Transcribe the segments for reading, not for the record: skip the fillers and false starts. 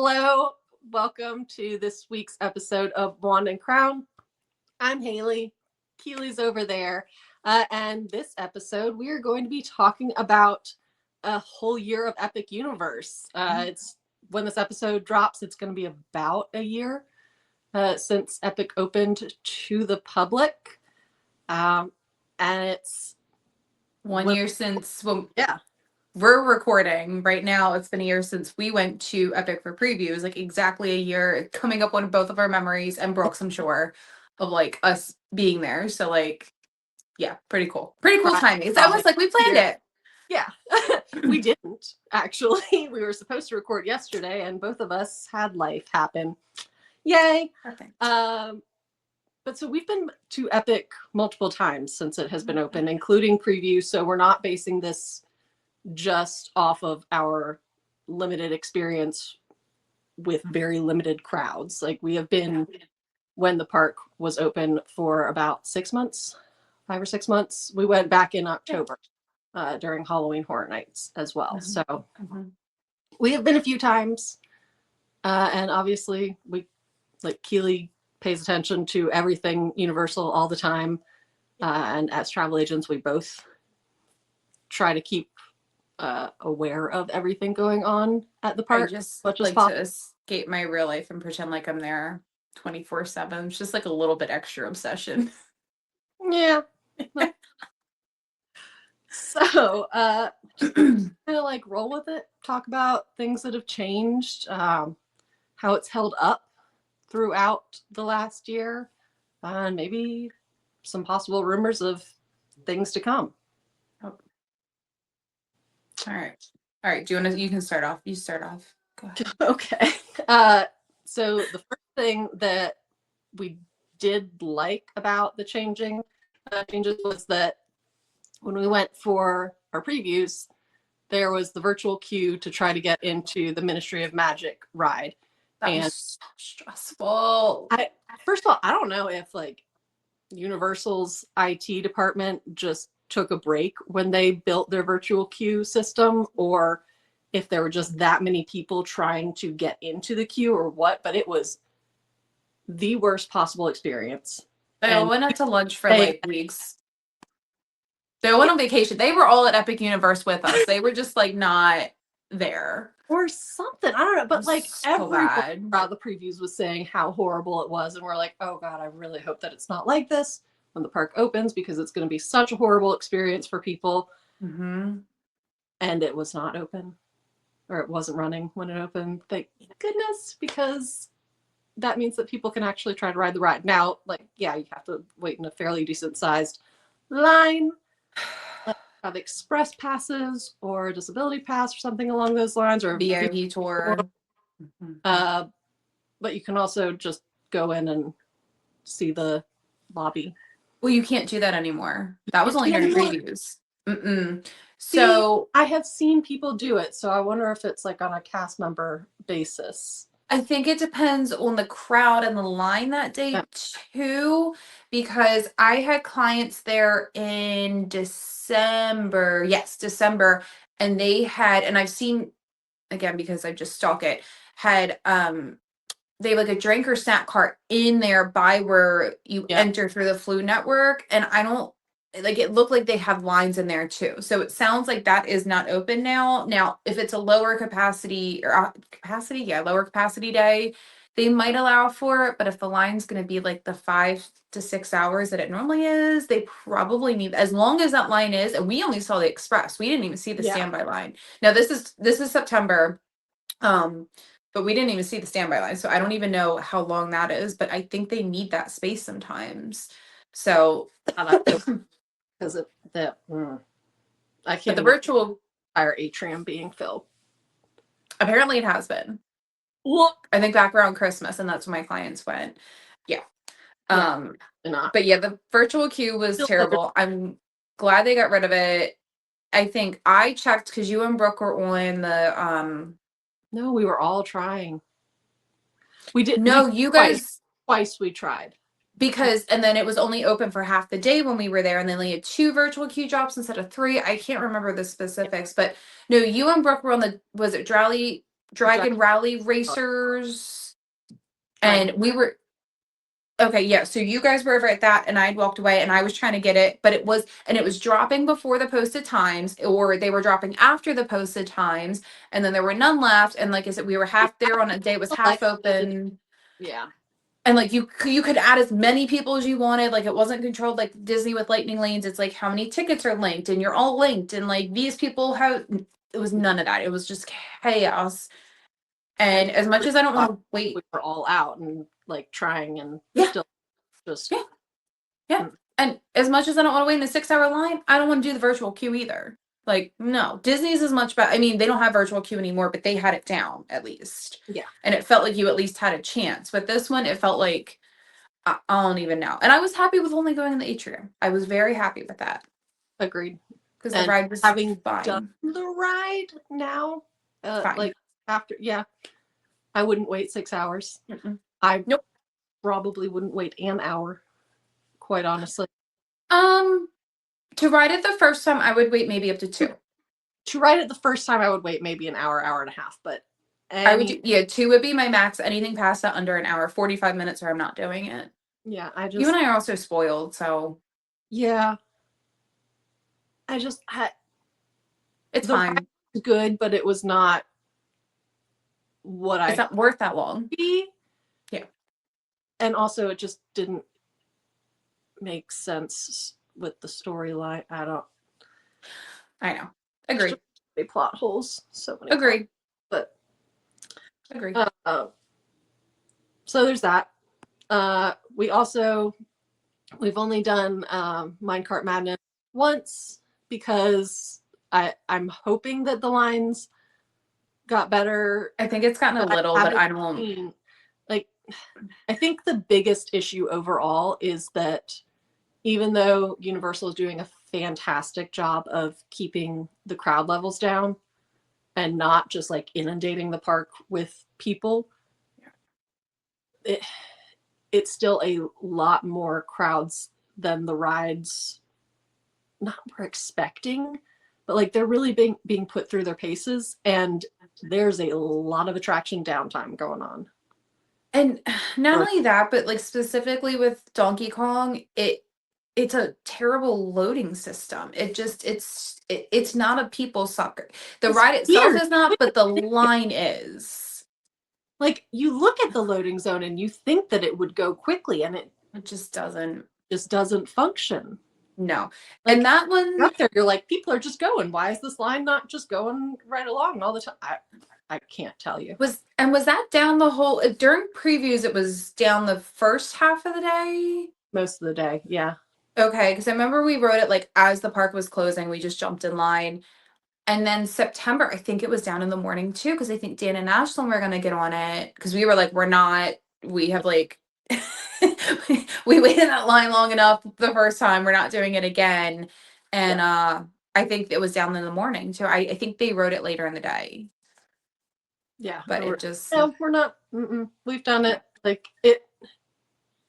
Hello, welcome to this week's episode of Wand and Crown. I'm Haley. Keeley's over there. And this episode, we are going to be talking about a whole year of Epic Universe. It's when this episode drops, it's going to be about a year since Epic opened to the public. And it's 1 year since yeah. We're recording right now. It's been a year since we went to Epic for previews, like exactly a year, coming up on both of our memories, and Brooks, I'm sure, of like us being there. So like, yeah, pretty cool timing. It's almost like we planned it. Yeah. We didn't actually. We were supposed to record yesterday and both of us had life happen. Yay. Perfect. But so we've been to Epic multiple times since it has been open, including preview. So we're not basing this just off of our limited experience with very limited crowds. Like we have been when the park was open for about 6 months, 5 or 6 months. We went back in October during Halloween Horror Nights as well. So we have been a few times. And obviously we, like, Keeley pays attention to everything Universal all the time. And as travel agents, we both try to keep aware of everything going on at the park. I just like to escape my real life and pretend like I'm there 24/7. It's just like a little bit extra obsession. Yeah. So just kind of like roll with it, talk about things that have changed, how it's held up throughout the last year, and maybe some possible rumors of things to come. All right. Do you want to? You can start off. You start off. Go ahead. Okay. So the first thing that we did like about the changes was that when we went for our previews, there was the virtual queue to try to get into the Ministry of Magic ride. That was so stressful. First of all, I don't know if like Universal's IT department just took a break when they built their virtual queue system, or if there were just that many people trying to get into the queue or what, but it was the worst possible experience. They all went out to lunch for like weeks. They went on vacation. They were all at Epic Universe with us. They were just like not there. Or something. I don't know. But like So everyone throughout the previews was saying how horrible it was. And we're like, oh God, I really hope that it's not like this when the park opens, because it's going to be such a horrible experience for people. Mm-hmm. And it was not open, or it wasn't running when it opened. Thank goodness, because that means that people can actually try to ride the ride. Now, like, yeah, you have to wait in a fairly decent sized line, have express passes or a disability pass or something along those lines, or a VIP tour. But you can also just go in and see the lobby. Well, you can't do that anymore. That was only during previews. So I have seen people do it. So I wonder if it's like on a cast member basis. I think it depends on the crowd and the line that day too, because I had clients there in December. Yes, December. And they had, and I've seen, again, because I just stalk it, had they have like a drink or snack cart in there by where you enter through the Flu Network. And I don't, like, it looked like they have lines in there too. So it sounds like that is not open now. Now, if it's a lower capacity lower capacity day, they might allow for it. But if the line's going to be like the 5 to 6 hours that it normally is, they probably need, as long as that line is, and we only saw the express. We didn't even see the standby line. Now this is September. But we didn't even see the standby line. So I don't even know how long that is, but I think they need that space sometimes. So because of that, I can't. But the virtual entire atrium being filled. Apparently, it has been. Look, I think back around Christmas, and that's when my clients went. Yeah. But yeah, the virtual queue was terrible. I'm glad they got rid of it. I think I checked because you and Brooke were on the. No, we were all trying. We did. No, you guys. Twice we tried. Because, and then it was only open for half the day when we were there, and they only had 2 virtual queue drops instead of 3. I can't remember the specifics, but no, you and Brooke were on the, was it Drowley Dragon Rally Racers. Dragon. And we were, okay, yeah. So you guys were over at that, and I'd walked away, and I was trying to get it, but it was dropping before the posted times, or they were dropping after the posted times, and then there were none left. And like I said, we were half there on a day, it was half open. Yeah. And like you could add as many people as you wanted. Like it wasn't controlled like Disney with lightning lanes. It's like how many tickets are linked, and you're all linked, and like these people have. It was none of that. It was just chaos. And as much as I don't want to wait, we were all out and like trying, and yeah, still just yeah. And as much as I don't want to wait in a 6-hour line, I don't want to do the virtual queue either. Like, no, Disney's is much better. I mean, they don't have virtual queue anymore, but they had it down at least. Yeah. And it felt like you at least had a chance. But this one, it felt like I don't even know. And I was happy with only going in the atrium. I was very happy with that. Agreed. Because the ride was having fine. done the ride now, Fine. like after, yeah, I wouldn't wait 6 hours. Mm-mm. I Nope. probably wouldn't wait an hour, quite honestly. To ride it the first time, I would wait maybe up to 2. To ride it the first time, I would wait maybe an hour, hour and a half. But I would do, yeah, 2 would be my max. Anything past that, under an hour, 45 minutes, or I'm not doing it. Yeah, You and I are also spoiled, so yeah. It's fine. Good, but it was not what It's not worth that long. Yeah. And also, it just didn't make sense with the storyline. I know. Agreed. So many plot holes. So many. Agreed. But agreed. So there's that. We've only done Minecart Madness once because I'm hoping that the lines got better. I think it's gotten a little, but I don't. Like, I think the biggest issue overall is that even though Universal is doing a fantastic job of keeping the crowd levels down and not just like inundating the park with people, it's still a lot more crowds than the rides not were expecting, but like they're really being put through their paces, and there's a lot of attraction downtime going on. And not only that, but like specifically with Donkey Kong, it's a terrible loading system. It's not a people sucker. The ride itself is not, but the line is. Like, you look at the loading zone and you think that it would go quickly, and it just doesn't function. No. Like, and that one up there, you're like, people are just going. Why is this line not just going right along all the time? I can't tell you. Was that down the whole during previews? It was down the first half of the day. Most of the day, yeah. Okay, because I remember we wrote it like as the park was closing, we just jumped in line. And then September, I think it was down in the morning too, because I think Dan and Ashlyn were gonna get on it because we were like, we have like we waited in that line long enough the first time. We're not doing it again. And I think it was down in the morning too. I think they wrote it later in the day. Yeah, but it just no, we're not. We've done it. Like it.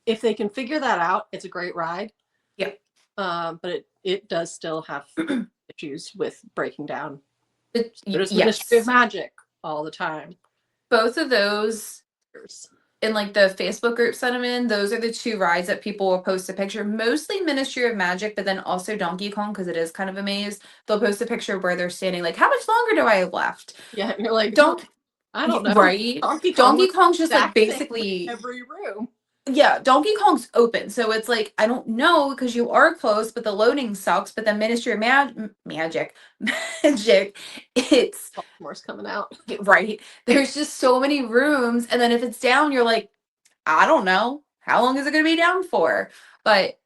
If they can figure that out, it's a great ride. Yeah. But it does still have issues with breaking down. There's Ministry of Magic all the time. Both of those in like the Facebook groups that I'm in, those are the 2 rides that people will post a picture. Mostly Ministry of Magic, but then also Donkey Kong, because it is kind of a maze. They'll post a picture of where they're standing, like, how much longer do I have left? Yeah, and you're like, I don't know. Right? Donkey Kong's just like basically every room. Yeah, Donkey Kong's open, so it's like, I don't know, because you are close, but the loading sucks. But then Ministry of Magic, it's more's coming out. Right. There's just so many rooms, and then if it's down, you're like, I don't know, how long is it going to be down for? But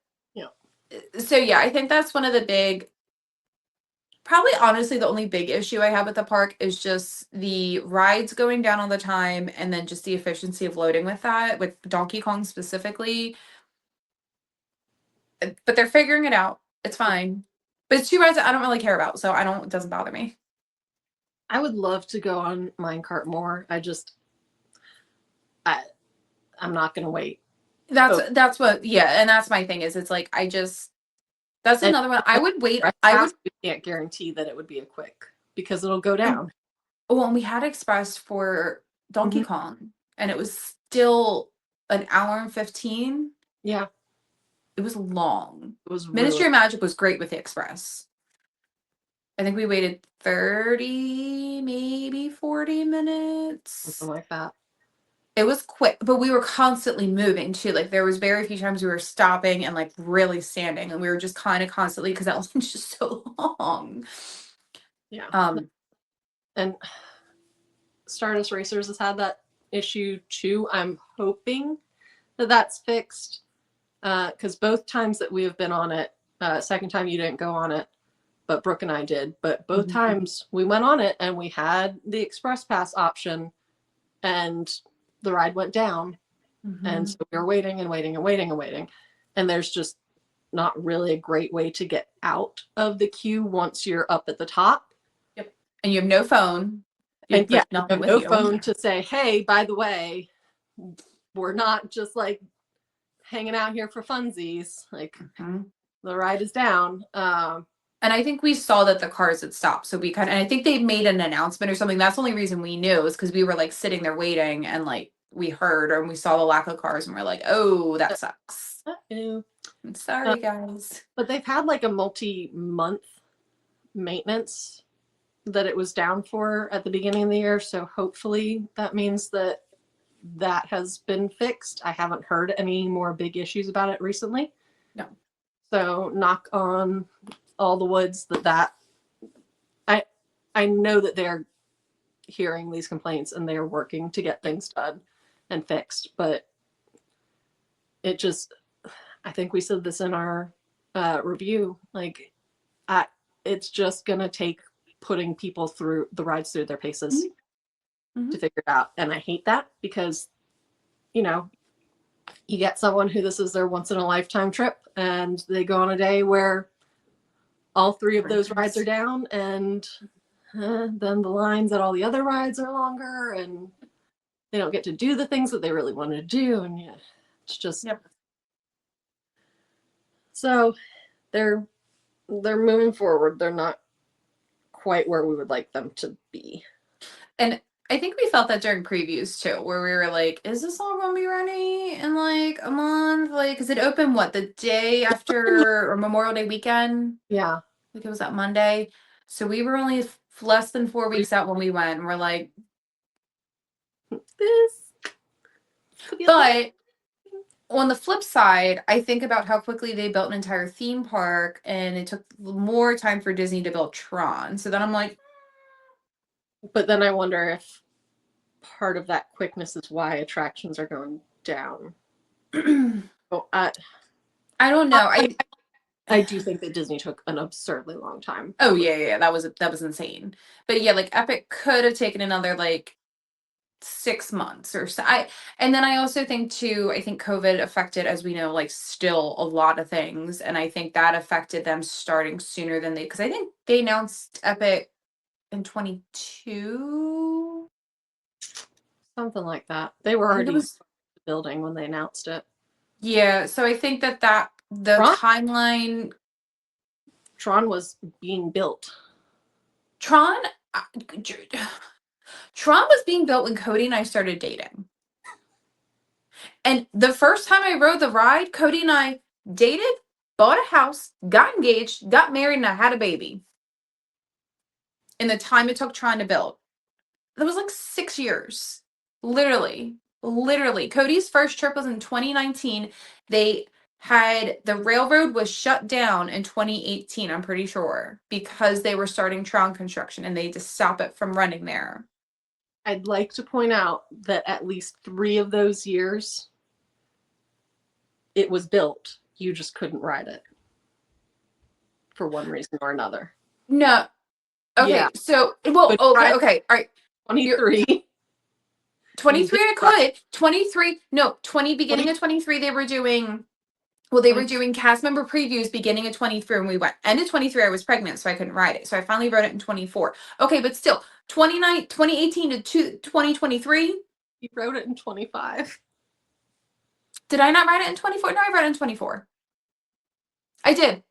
so yeah, I think that's one of the big. Probably honestly the only big issue I have with the park is just the rides going down all the time, and then just the efficiency of loading with that, with Donkey Kong specifically. But they're figuring it out. It's fine. But it's 2 rides that I don't really care about, so it doesn't bother me. I would love to go on Minecart more. I'm not going to wait. That's what, yeah, and that's my thing is it's like, that's another one. I would wait. We can't guarantee that it would be a quick, because it'll go down. Oh, and we had Express for Donkey Kong, and it was still an hour and 15. Yeah, It was long. it was Ministry really of Magic was great with the Express. I think we waited 30, maybe 40 minutes. something like that. It was quick, but we were constantly moving too. Like there was very few times we were stopping and like really standing, and we were just kind of constantly because that line's just so long. Yeah. Um, And Stardust Racers has had that issue too. I'm hoping that that's fixed because both times that we have been on it, second time you didn't go on it, but Brooke and I did. But both times we went on it and we had the Express Pass option, and the ride went down. And so we were waiting and waiting and waiting and waiting. And there's just not really a great way to get out of the queue once you're up at the top. Yep. And you have no phone. And yeah, you nothing have with no you. phone to say, hey, by the way, we're not just like hanging out here for funsies. Like the ride is down. And I think we saw that the cars had stopped. So we and I think they made an announcement or something. That's the only reason we knew is because we were like sitting there waiting and like we heard or we saw the lack of cars and we're like, oh, that sucks. Uh-oh. I'm sorry, guys. But they've had like a multi-month maintenance that it was down for at the beginning of the year. So hopefully that means that that has been fixed. I haven't heard any more big issues about it recently. No. So knock on all the woods that I know that they're hearing these complaints and they're working to get things done and fixed. But it just, I think we said this in our review, like it's just going to take putting people through the rides through their paces to figure it out. And I hate that because, you know, you get someone who this is their once in a lifetime trip and they go on a day where all three of those rides are down and then the lines at all the other rides are longer and they don't get to do the things that they really want to do. And yeah, it's just, so they're moving forward. They're not quite where we would like them to be. And I think we felt that during previews too, where we were like, is this all going to be ready in like a month? Like, is it open the day after or Memorial Day weekend? Yeah. Like it was that Monday. So we were only less than 4 weeks out when we went and we're like, this. But on the flip side, I think about how quickly they built an entire theme park and it took more time for Disney to build Tron. So then I'm like, but then I wonder if part of that quickness is why attractions are going down. Oh, I don't know. I do think that Disney took an absurdly long time. Oh yeah, that was insane. But yeah, like Epic could have taken another like 6 months or so. And then I also think too, I think COVID affected, as we know, like still a lot of things, and I think that affected them starting sooner than because I think they announced Epic in 22, something like that. They were already building when they announced it. Yeah, so I think that the timeline. Tron was being built. Tron was being built when Cody and I started dating. And the first time I rode the ride, Cody and I dated, bought a house, got engaged, got married, and I had a baby. In the time it took Tron to build. That was like 6 years. Literally. Cody's first trip was in 2019. The railroad was shut down in 2018, I'm pretty sure, because they were starting Tron construction and they had to stop it from running there. I'd like to point out that at least 3 of those years, it was built. You just couldn't ride it for one reason or another. No. Okay, yeah. So, well, okay, all right. 23. 23 I could. 23, no, 20, beginning of 23, they were doing cast member previews beginning of 23 when we went. End of 23, I was pregnant, so I couldn't ride it. So I finally rode it in 24. Okay, but still, 2018 to 2023. You rode it in 25. Did I not ride it in 24? No, I rode it in 24. I did.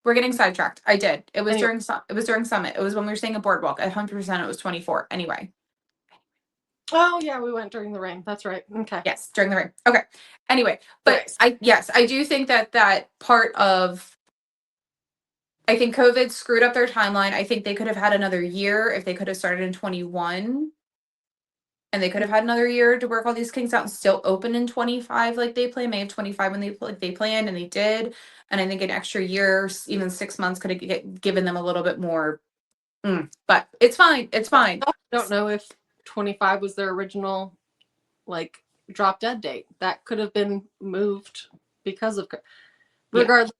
We're getting sidetracked. I did. It was Anyway. during Summit. It was when we were staying at Boardwalk. 100% it was 24. Anyway. Oh yeah, we went during the rain. That's right. Okay. Yes, during the rain. Okay. Anyway, but Right. I do think that part of, I think COVID screwed up their timeline. I think they could have had another year if they could have started in 21, and they could have had another year to work all these kinks out and still open in 25 like they planned. May of 25 when they planned, and they did. And I think an extra year, even 6 months, could have given them a little bit more. But it's fine. It's fine. I don't know if 25 was their original like drop dead date. That could have been moved because of regardless.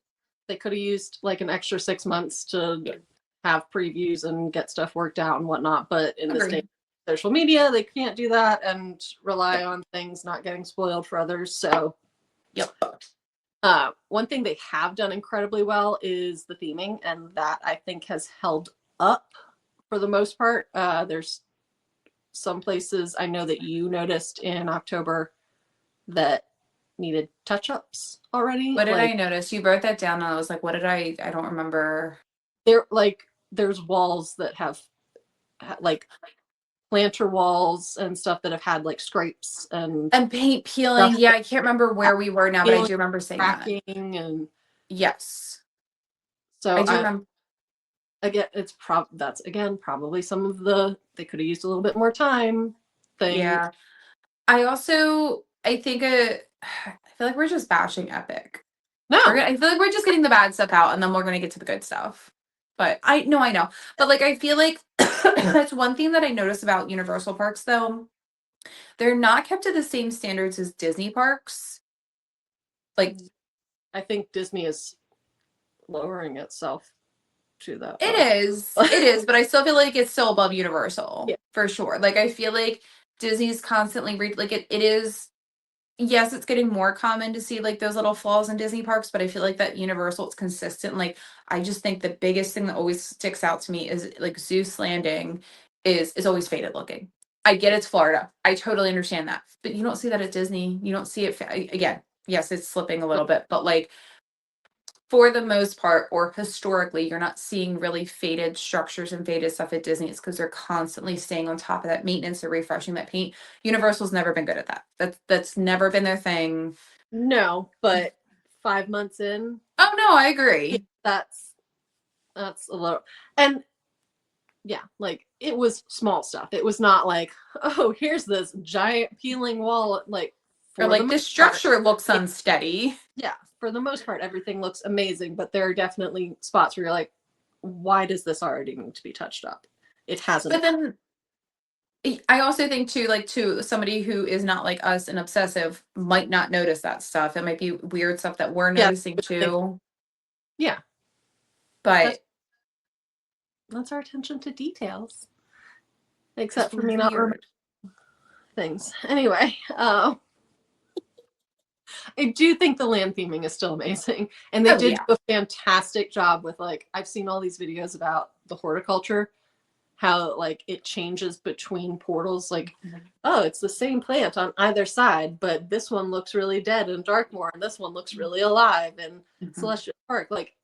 They could have used like an extra 6 months to have previews and get stuff worked out and whatnot. But in this day of social media, they can't do that and rely on things not getting spoiled for others. So one thing they have done incredibly well is the theming, and that I think has held up for the most part. There's some places I know that you noticed in October that needed touch-ups already. What did I notice? You wrote that down and I was like, what did I don't remember. There's walls that have like planter walls and stuff that have had like scrapes and paint peeling. Yeah, I can't remember where we were now, but I do remember saying that. And yes. So I do remember. Again, that's again probably some of they could have used a little bit more time thing. Yeah. I think I feel like we're just bashing Epic. No. I feel like we're just getting the bad stuff out and then we're gonna get to the good stuff. But I know. But like I feel like that's one thing that I notice about Universal parks though. They're not kept to the same standards as Disney parks. Like I think Disney is lowering itself to that. It is, but I still feel like it's still above Universal for sure. Like I feel like Disney's constantly it is. Yes, it's getting more common to see like those little flaws in Disney parks, but I feel like that Universal it's consistent. Like I just think the biggest thing that always sticks out to me is like Zeus Landing is always faded looking. I get it's Florida. I totally understand that. But you don't see that at Disney. You don't see it again. Yes, it's slipping a little bit, but like for the most part, or historically, you're not seeing really faded structures and faded stuff at Disney. It's because they're constantly staying on top of that maintenance or refreshing that paint. Universal's never been good at that. That's never been their thing. No, but 5 months in. Oh no, I agree. That's a little, and yeah, like it was small stuff. It was not like, oh, here's this giant peeling wall. Like, or like the structure looks unsteady. Yeah, for the most part, everything looks amazing, but there are definitely spots where you're like, why does this already need to be touched up? It hasn't. But then I also think too, like to somebody who is not like us and obsessive might not notice that stuff. It might be weird stuff that we're noticing too. Yeah. But that's our attention to details. Except for me not remembering things. Anyway, I do think the land theming is still amazing. And they did do a fantastic job with like, I've seen all these videos about the horticulture, how like it changes between portals. Like, oh, it's the same plant on either side, but this one looks really dead in Darkmoor, and this one looks really alive in Celestial Park. Like,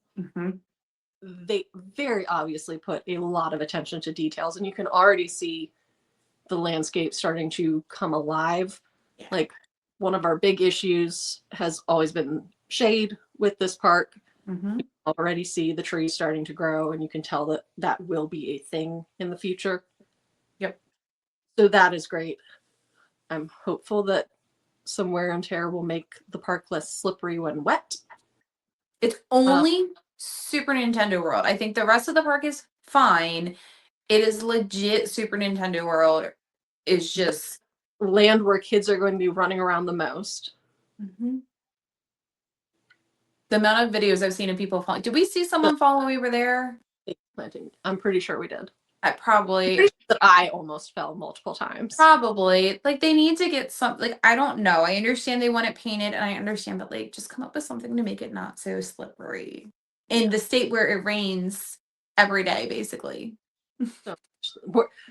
they very obviously put a lot of attention to details, and you can already see the landscape starting to come alive. Like, one of our big issues has always been shade with this park. You already see the trees starting to grow, and you can tell that that will be a thing in the future. So that is great. I'm hopeful that some wear and tear will make the park less slippery when wet. It's only Super Nintendo World. I think the rest of the park is fine. It is legit Super Nintendo World is just land where kids are going to be running around the most. The amount of videos I've seen of people falling. Did we see someone fall when we were there? I'm pretty sure we did. I almost fell multiple times. Probably. Like they need to get some, like, I don't know. I understand they want it painted and I understand that like just come up with something to make it not so slippery. In the state where it rains every day, basically. So,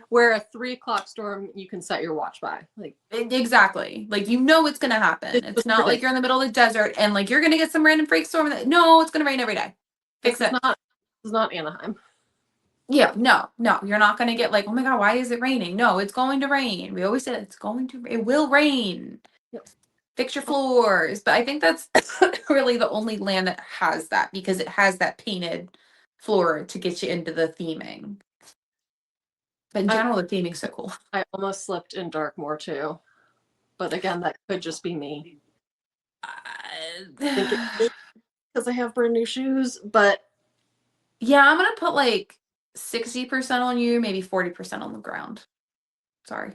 where a 3 o'clock storm you can set your watch by. Like exactly. Like you know it's gonna happen. It's not like you're in the middle of the desert and like you're gonna get some random freak storm. No, it's gonna rain every day. Fix it. This is not Anaheim. Yeah, no, you're not going to get like, oh my God, why is it raining? No, it's going to rain. We always said it will rain. Yep. Fix your floors. But I think that's really the only land that has that, because it has that painted floor to get you into the theming. But in general, the theming's so cool. I almost slipped in Darkmoor too. But again, that could just be me. I think it's because I have brand new shoes, but yeah, I'm going to put like 60% on you, maybe 40% on the ground. Sorry.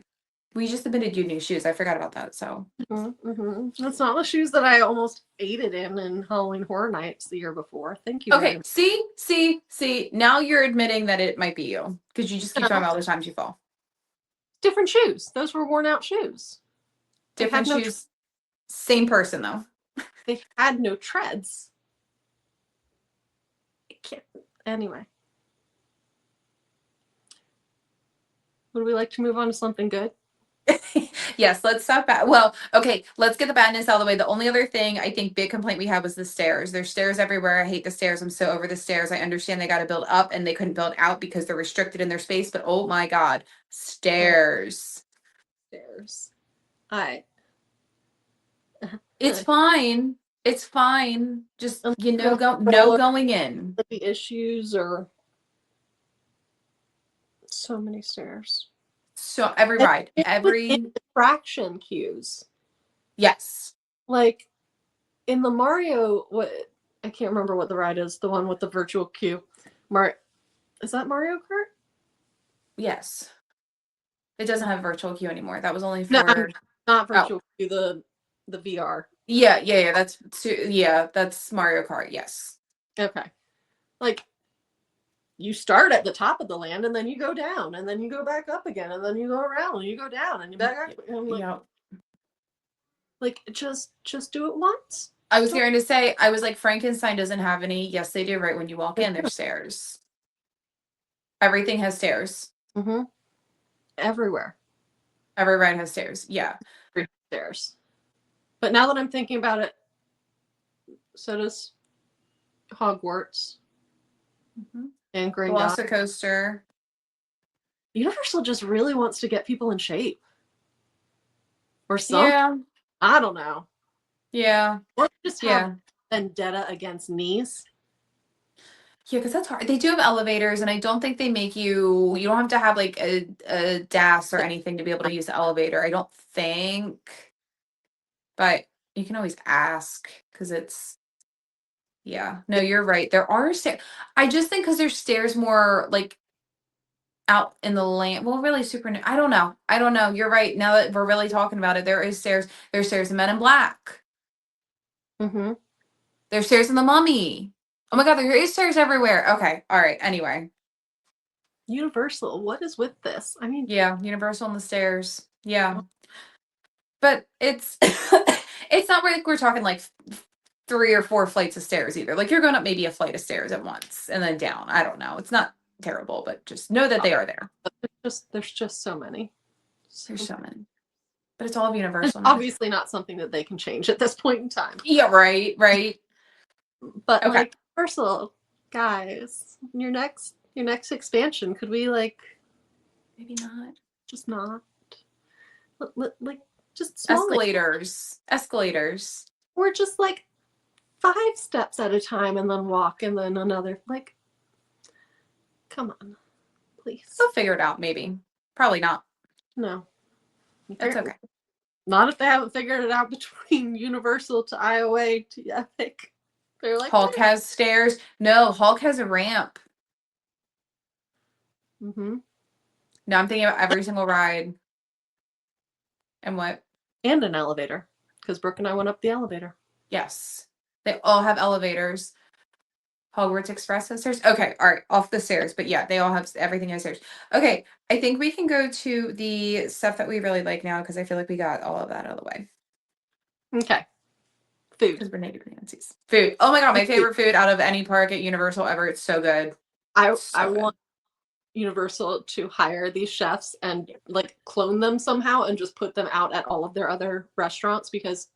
We just submitted you new shoes. I forgot about that. So That's not the shoes that I almost ate it in Halloween Horror Nights the year before. Thank you. okay, see. Now you're admitting that it might be you, because you just keep talking about all the times you fall. Different shoes. Those were worn out shoes. Different shoes. Same person though. They had no treads. I can't. Anyway. Would we like to move on to something good? Yes, let's stop back. Well, okay, let's get the badness out of the way. The only other thing I think big complaint we had was the stairs. There's stairs everywhere. I hate the stairs. I'm so over the stairs. I understand they got to build up and they couldn't build out because they're restricted in their space, but oh my God, stairs. Stairs. It's fine. It's fine. Just, no going in. The issues or so many stairs. So every ride, every fraction cues. Yes. Like in the Mario, I can't remember what the ride is. The one with the virtual queue. Is that Mario Kart? Yes. It doesn't have virtual queue anymore. That was only for not virtual queue. The VR. Yeah. That's Mario Kart. Yes. Okay. Like you start at the top of the land and then you go down and then you go back up again and then you go around and you go down and you back up. And like just do it once. I was going to say, I was like, Frankenstein doesn't have any. Yes, they do. Right when you walk in, there's stairs. Everything has stairs. Mm-hmm. Everywhere. Every ride has stairs. Yeah. Stairs. But now that I'm thinking about it, so does Hogwarts. Mm-hmm. And Velocicoaster. Universal just really wants to get people in shape. Or something. Yeah. I don't know. Yeah. Or just have vendetta against knees. Yeah, because that's hard. They do have elevators, and I don't think they make you don't have to have like a DAS or anything to be able to use the elevator. I don't think. But you can always ask, because it's no, you're right. There are stairs. I just think because there's stairs more like out in the land. Well, really I don't know. You're right. Now that we're really talking about it, there is stairs. There's stairs in Men in Black. Mm-hmm. There's stairs in The Mummy. Oh my God, there is stairs everywhere. Okay. All right. Anyway. Universal. What is with this? I mean. Yeah. Universal on the stairs. Yeah. But it's it's not like we're talking like 3 or 4 flights of stairs either. Like you're going up maybe a flight of stairs at once and then down. I don't know. It's not terrible, but just know that they are there. There's just so many. There's so many. But it's all of Universal. It's obviously not something that they can change at this point in time. Yeah, right. But like Universal, guys, your next expansion, could we like maybe not? Just not. Like just small escalators. Or just like 5 steps at a time and then walk and then another. Like, come on, please. They'll figure it out, maybe. Probably not. No. That's okay. Not if they haven't figured it out between Universal to IOA to Epic. They're like, Hulk has stairs. No, Hulk has a ramp. Mm-hmm. No, I'm thinking about every single ride. And what? And an elevator. Because Brooke and I went up the elevator. Yes. They all have elevators. Hogwarts Express has stairs. Okay, all right, off the stairs. But yeah, they all have everything has stairs. Okay, I think we can go to the stuff that we really like now, because I feel like we got all of that out of the way. Okay. Food. Because we're negative Nancy's. Food. Oh my God, my favorite food out of any park at Universal ever. It's so good. I want Universal to hire these chefs and like clone them somehow and just put them out at all of their other restaurants, because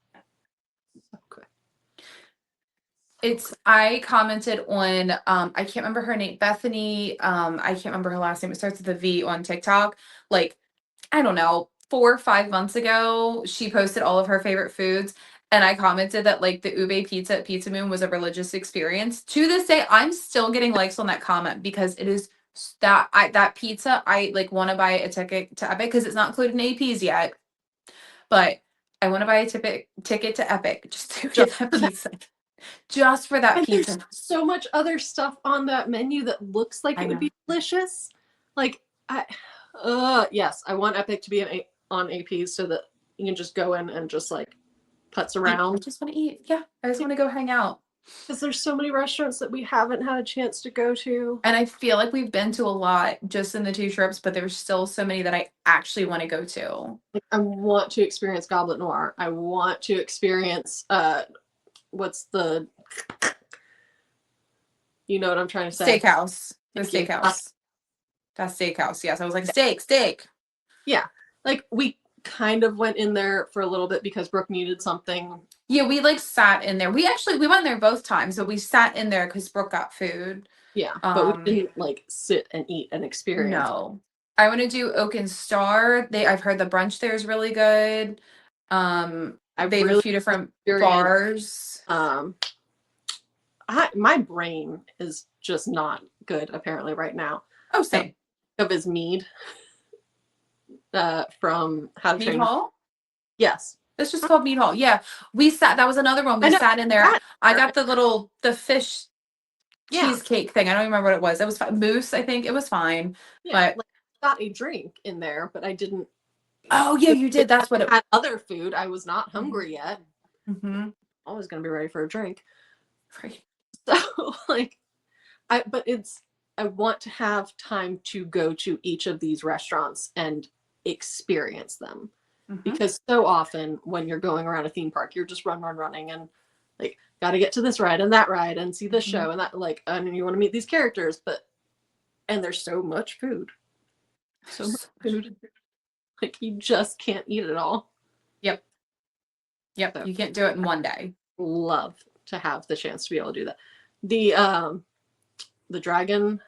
I commented on, I can't remember her name, Bethany, I can't remember her last name. It starts with a V on TikTok. Like, I don't know, 4 or 5 months ago, she posted all of her favorite foods. And I commented that like the ube pizza at Pizza Moon was a religious experience. To this day, I'm still getting likes on that comment because it is that pizza, I like want to buy a ticket to Epic because it's not included in APs yet. But I want to buy a ticket to Epic just to Just get that for that. pizza. Just for that And there's pizza. so much other stuff on that menu that looks like I it would know. be delicious. Like, yes, I want Epic to be on APs so that you can just go in and just like putz I around. just want to eat. Yeah, I just want to go hang out. Because there's so many restaurants that we haven't had a chance to go to. And I feel like we've been to a lot just in the 2 trips, but there's still so many that I actually want to go to. Like, I want to experience Goblet Noir. I want to experience what's the, you know what I'm trying to say? Steakhouse. The Thank you. steakhouse. That steakhouse. Yes, I was like, steak. Yeah. Like we kind of went in there for a little bit because Brooke needed something. Yeah, we like sat in there. We went there both times, but we sat in there because Brooke got food. Yeah. But we didn't like sit and eat and experience. No. I want to do Oak and Star. I've heard the brunch there is really good. They have a few different bars. My brain is just not good apparently right now. Oh, same. Of his mead. From How to Mead Train. Hall? Yes. It's just called Mead Hall. Yeah. We sat, that was another one. We sat in there. I got the fish cheesecake thing. I don't even remember what it was. It was mousse, I think. It was fine. Yeah, But I got a drink in there, but I didn't. Oh yeah, you did. That's what it had. Other food. I was not hungry yet. Mm-hmm. Always gonna be ready for a drink. Right. So like, I want to have time to go to each of these restaurants and experience them. Because so often when you're going around a theme park, you're just running and like got to get to this ride and that ride and see this show and that, like, and you want to meet these characters, and there's so much food. So much food. Like you just can't eat it all. Yep. So, you can't do it in one day. Love to have the chance to be able to do that. The Dragon,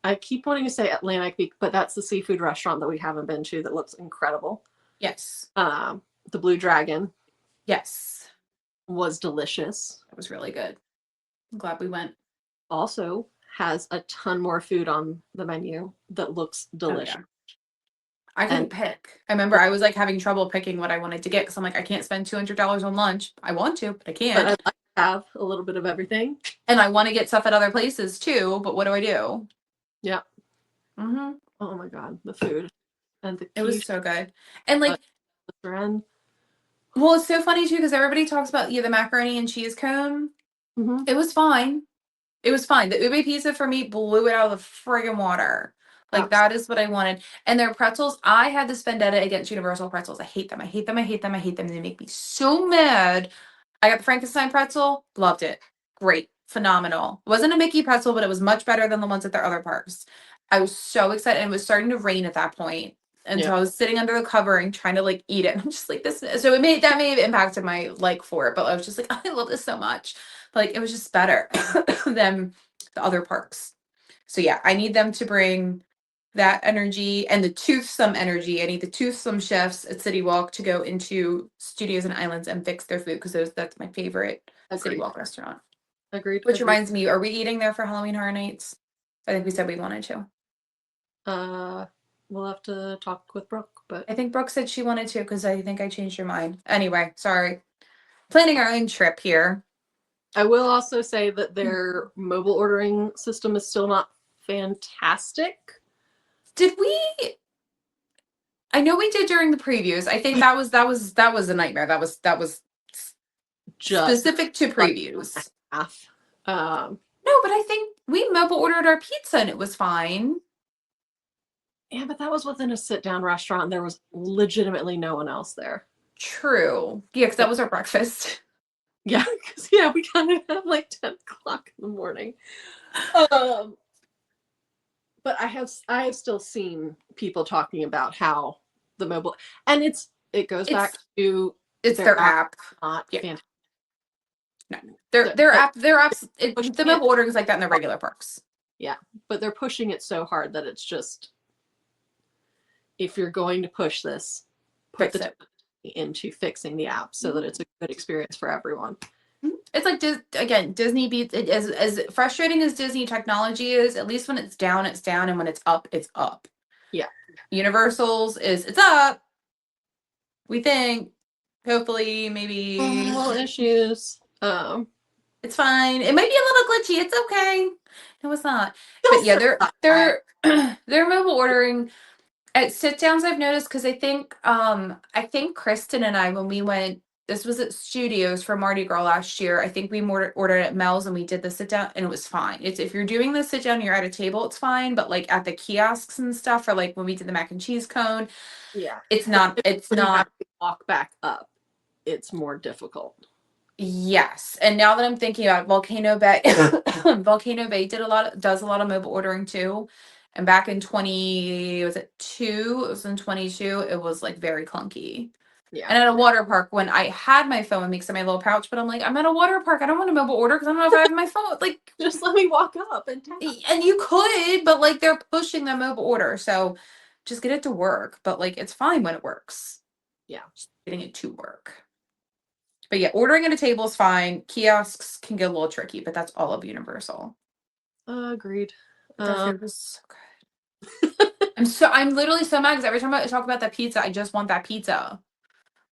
I keep wanting to say Atlantic Beach, but that's the seafood restaurant that we haven't been to that looks incredible. Yes. The Blue Dragon. Yes. Was delicious. It was really good. I'm glad we went. Also has a ton more food on the menu that looks delicious. Oh, yeah. I couldn't pick. I remember I was like having trouble picking what I wanted to get because I'm like, I can't spend $200 on lunch. I want to, but I can't. But I'd like to have a little bit of everything. And I want to get stuff at other places too, but what do I do? Yeah. Mm-hmm. Oh my God, the food. And it was so good. And like, well, it's so funny too because everybody talks about the macaroni and cheese cone. Mm-hmm. It was fine. It was fine. The ube pizza for me blew it out of the friggin' water. Like that is what I wanted. And their pretzels, I had this vendetta against Universal pretzels. I hate them. I hate them. I hate them. I hate them. They make me so mad. I got the Frankenstein pretzel. Loved it. Great. Phenomenal. It wasn't a Mickey pretzel, but it was much better than the ones at their other parks. I was so excited. And it was starting to rain at that point. And so I was sitting under the covering trying to like eat it. I'm just like this. So may have impacted my like for it, but I was just like, I love this so much. Like it was just better than the other parks. So yeah, I need them to bring that energy and the toothsome energy. I need the toothsome chefs at City Walk to go into Studios and Islands and fix their food because that's my favorite City Walk restaurant. Agreed. Which reminds me, are we eating there for Halloween Horror Nights? I think we said we wanted to. We'll have to talk with Brooke, but I think Brooke said she wanted to because I think I changed your mind. Anyway, sorry. Planning our own trip here. I will also say that their mobile ordering system is still not fantastic. Did we? I know we did during the previews. I think that was a nightmare. That was just specific to previews. No, but I think we mobile ordered our pizza and it was fine. Yeah, but that was within a sit-down restaurant. And there was legitimately no one else there. True. Yeah, because that was our breakfast. Yeah, because we kind of have like 10 o'clock in the morning. But I have still seen people talking about how the mobile, and it goes back to their app. Not fantastic. No. But- They're pushing the mobile it. ordering is like that in the regular parks. Yeah, but they're pushing it so hard that it's just, if you're going to push this, put Fix the it. time into fixing the app so that it's a good experience for everyone. It's like again, Disney beats it, as frustrating as Disney technology is. At least when it's down, and when it's up, it's up. Yeah. Universal's is it's up. We think, hopefully, maybe Little issues. it's fine. It might be a little glitchy. It's okay. No, it's not. But yeah, they're they're mobile ordering. At sit downs, I've noticed, because I think Kristen and I, when we went, this was at Studios for Mardi Gras last year. I think we ordered at Mel's and we did the sit down and it was fine. It's if you're doing the sit down, you're at a table, it's fine. But like at the kiosks and stuff, or like when we did the mac and cheese cone, Yeah. it's not. It's When you not. have to walk back up, it's more difficult. Yes, and now that I'm thinking about it, Volcano Bay, Volcano Bay does a lot of mobile ordering too. And back in 20, was it 2? It was in 22. It was like very clunky. Yeah. And at a water park, when I had my phone with me, 'cause in my little pouch, but I'm like, I'm at a water park. I don't want a mobile order because I don't know if I have my phone. Like, just let me walk up and tap. and you could, but like they're pushing the mobile order, so just get it to work. But like, it's fine when it works. Yeah, just getting it to work. But yeah, ordering at a table is fine. Kiosks can get a little tricky, but that's all of Universal. Agreed. Their food was so good. I'm literally so mad because every time I talk about that pizza, I just want that pizza.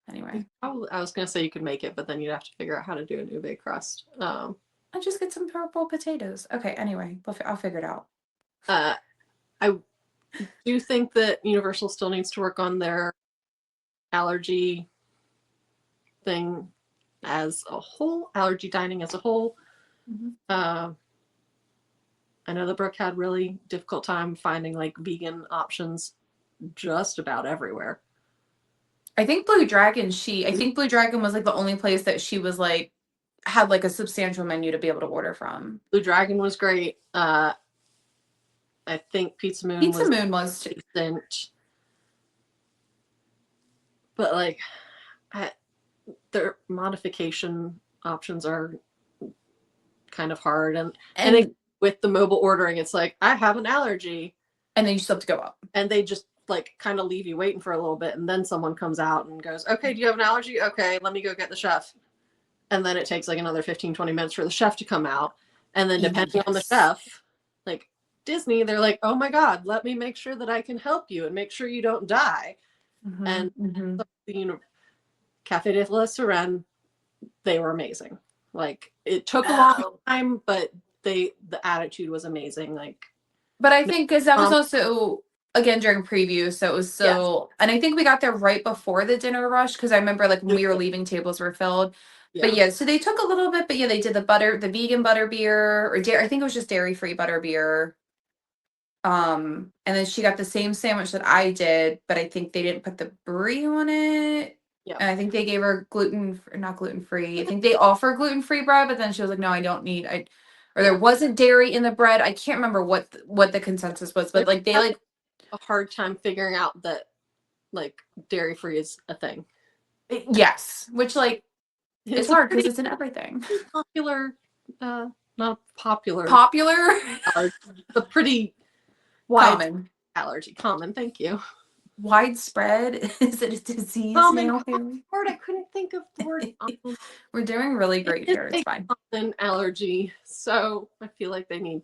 Anyway, I was gonna say you could make it, but then you'd have to figure out how to do a ube crust. I just get some purple potatoes. Okay, anyway, I'll figure it out. I do think that Universal still needs to work on their allergy thing as a whole, allergy dining as a whole. Mm-hmm. I know that Brooke had really difficult time finding like vegan options just about everywhere. I think Blue Dragon was like the only place that she was like had like a substantial menu to be able to order from. Blue Dragon was great. I think Pizza Moon was decent. But like their modification options are kind of hard, and with the mobile ordering, it's like, I have an allergy, and then you still have to go up, and they just like kind of leave you waiting for a little bit, and then someone comes out and goes, okay, do you have an allergy? Okay, let me go get the chef. And then it takes like another 15-20 minutes for the chef to come out, and then depending on the chef, like Disney, they're like, oh my god, let me make sure that I can help you and make sure you don't die. And Cafe de la Sirène, they were amazing. Like, it took a long time, but the attitude was amazing. Like, but I think because that was also again during preview, so it was and I think we got there right before the dinner rush, because I remember like when we were leaving, tables were filled. But yeah, so they took a little bit, but yeah, they did the vegan butter beer, or I think it was just dairy-free butter beer. And then she got the same sandwich that I did, but I think they didn't put the brie on it. Yeah. And I think they gave her not gluten-free. I think they offer gluten-free bread, but then she was like, no, I don't need, or there wasn't dairy in the bread. I can't remember what the consensus was, but like they like a hard time figuring out that like dairy-free is a thing. Yes, which like it's hard because it's in everything. Popular, not popular. Popular, but pretty common allergy. Common, thank you. Widespread. Is it a disease? Common word. I couldn't think of the word. We're doing really great here. It's fine. Common allergy, so I feel like they need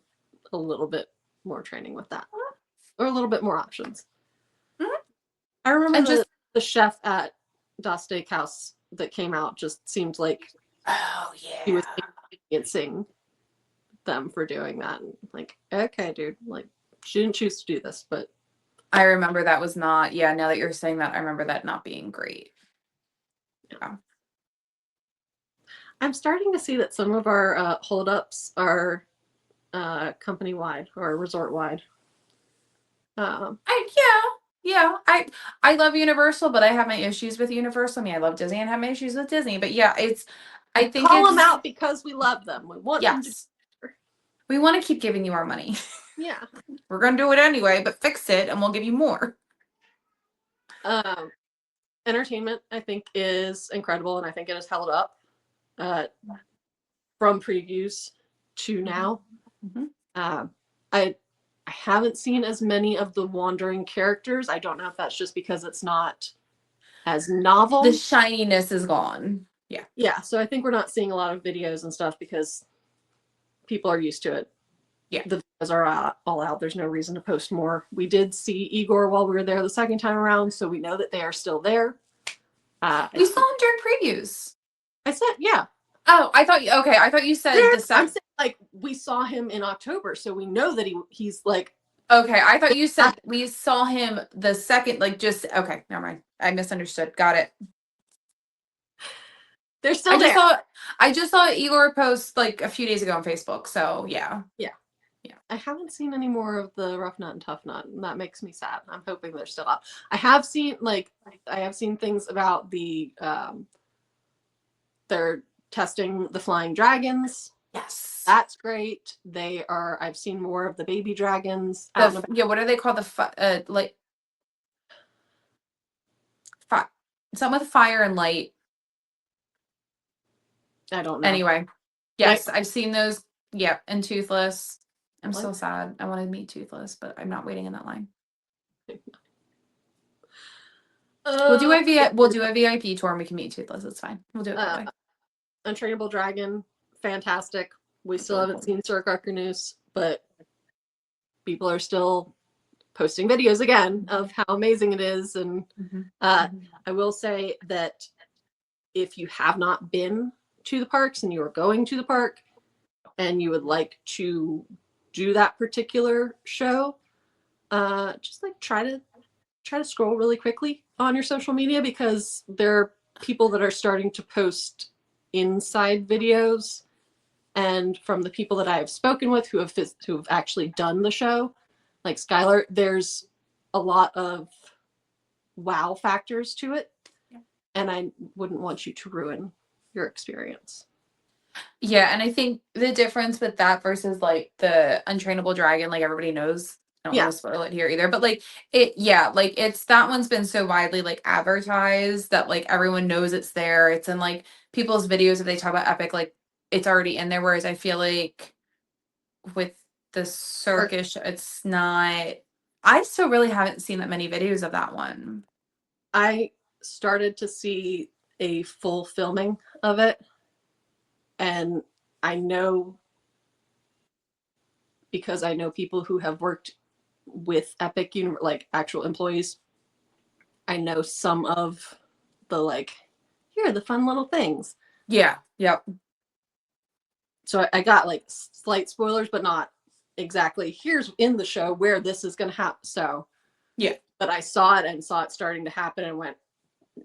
a little bit more training with that, or a little bit more options. Mm-hmm. I remember the chef at Das Steakhouse that came out just seemed like, oh yeah, he was experiencing them for doing that. And like, okay, dude, like, she didn't choose to do this, but I remember that was not. Yeah, now that you're saying that, I remember that not being great. Yeah. I'm starting to see that some of our holdups are company wide or resort wide. Yeah. I love Universal, but I have my issues with Universal. I mean, I love Disney and have my issues with Disney. But yeah, I think call them out because we love them. We want them to. We want to keep giving you our money. Yeah, we're gonna do it anyway, but fix it and we'll give you more. Entertainment, I think, is incredible, and I think it has held up. from previews to now. I haven't seen as many of the wandering characters. I don't know if that's just because it's not as novel. The shininess is gone. Yeah. Yeah. So I think we're not seeing a lot of videos and stuff because people are used to it. Yeah. The videos are all out. There's no reason to post more. We did see Ygor while we were there the second time around, so we know that they are still there. We saw him during previews. I said, yeah. Oh, I thought you said the second. I'm saying, like, we saw him in October, so we know that he's like. Okay, I thought you said we saw him the second, like, just okay. Never mind. I misunderstood. Got it. They're still there. I just saw Ygor post like a few days ago on Facebook. So yeah. Yeah. I haven't seen any more of the Rough Nut and Tough Nut, and that makes me sad. I'm hoping they're still up. I have seen things about the they're testing the flying dragons. Yes, that's great. I've seen more of the baby dragons. Yeah, what are they called? Something with fire and light. I don't know. Anyway, yes, I've seen those. Yeah, and Toothless. I'm so sad. I want to meet Toothless, but I'm not waiting in that line. We'll do a VIP tour and we can meet Toothless. It's fine. We'll do it that way. Untrainable Dragon, fantastic. We still haven't seen Cirque Arcanus, but people are still posting videos again of how amazing it is. And I will say that if you have not been to the parks and you are going to the park and you would like to do that particular show, just like try to scroll really quickly on your social media, because there are people that are starting to post inside videos. And from the people that I have spoken with who have actually done the show, like Skylar, there's a lot of wow factors to it. Yeah. And I wouldn't want you to ruin your experience. Yeah, and I think the difference with that versus like the Untrainable Dragon, like everybody knows. I don't want to spoil it here either, but like it's that one's been so widely like advertised that like everyone knows it's there. It's in like people's videos if they talk about Epic, like it's already in there. Whereas I feel like with the circus, it's not. I still really haven't seen that many videos of that one. I started to see a full filming of it, and I know, because I know people who have worked with Epic, like actual employees, I know some of the like, here are the fun little things. Yeah. Yep. So I got like slight spoilers, but not exactly here's in the show where this is going to happen. So yeah, but I saw it starting to happen and went,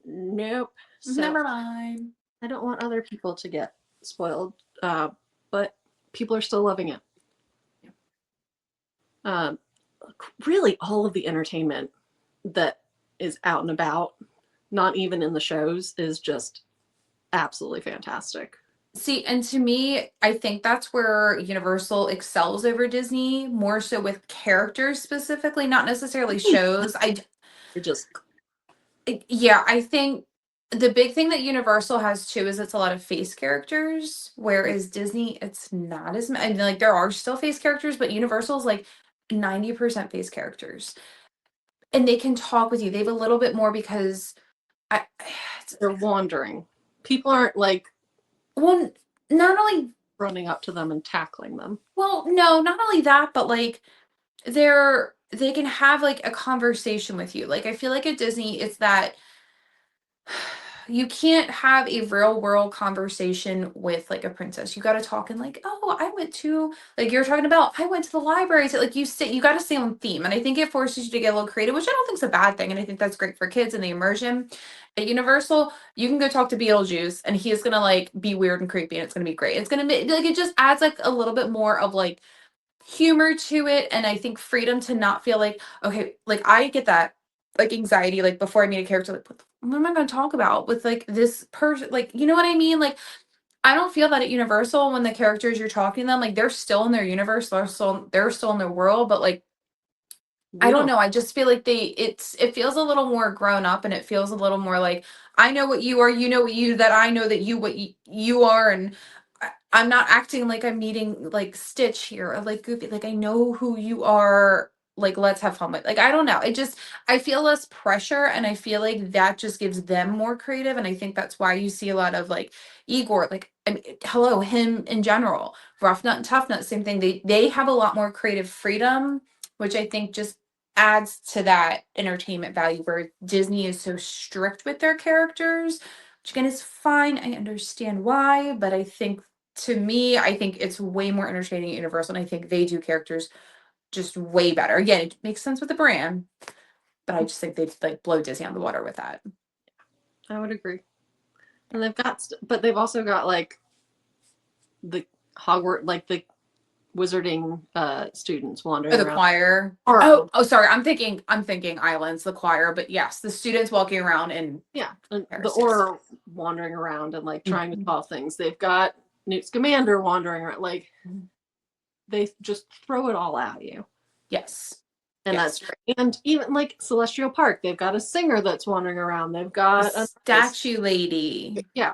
nope. So never mind. I don't want other people to get spoiled, but people are still loving it. Really, all of the entertainment that is out and about, not even in the shows, is just absolutely fantastic. See, and to me, I think that's where Universal excels over Disney, more so with characters specifically, not necessarily shows. I think the big thing that Universal has too is it's a lot of face characters, whereas Disney, it's not as many. I mean, like there are still face characters, but Universal's like 90% face characters, and they can talk with you. They have a little bit more because they're wandering. People aren't like, well, not only running up to them and tackling them. Well, no, not only that, but like they can have like a conversation with you. Like I feel like at Disney, it's that you can't have a real world conversation with like a princess. You got to talk in like, oh, I went to, like you're talking about, I went to the library. So like you got to stay on theme. And I think it forces you to get a little creative, which I don't think is a bad thing. And I think that's great for kids and the immersion. At Universal, you can go talk to Beetlejuice and he is going to like be weird and creepy and it's going to be great. It's going to be like, it just adds like a little bit more of like humor to it. And I think freedom to not feel like, okay, like I get that like anxiety, like before I meet a character, like what am I going to talk about with like this person? Like, you know what I mean? Like, I don't feel that at Universal when the characters you're talking to them, like they're still in their universe, they're still in their world, but like, I don't know. I just feel like it feels a little more grown up and it feels a little more like, I know what you are, you know what that I know that you, what you are. And I'm not acting like I'm meeting like Stitch here or like Goofy. Like I know who you are. Like let's have fun with. Like I don't know. It just I feel less pressure, and I feel like that just gives them more creative. And I think that's why you see a lot of like Igor. Like I mean, hello, him in general. Rough Nut and Tough Nut, same thing. They have a lot more creative freedom, which I think just adds to that entertainment value. Where Disney is so strict with their characters, which again is fine. I understand why, but I think to me, I think it's way more entertaining at Universal, and I think they do characters just way better. Again, it makes sense with the brand, but I just think they'd like blow Disney on the water with that. I would agree. And they've got, but they've also got like the Hogwarts, like the wizarding students wandering Or the around. choir. Oh, sorry. I'm thinking Islands, the choir, but yes, the students walking around and Yeah, and the Paris, Auror wandering around and like trying to Mhm. solve things. They've got Newt Scamander wandering around. Like they just throw it all at you, Yes. and Yes. that's great. And even like Celestial Park, they've got a singer that's wandering around. They've got The a statue lady. yeah,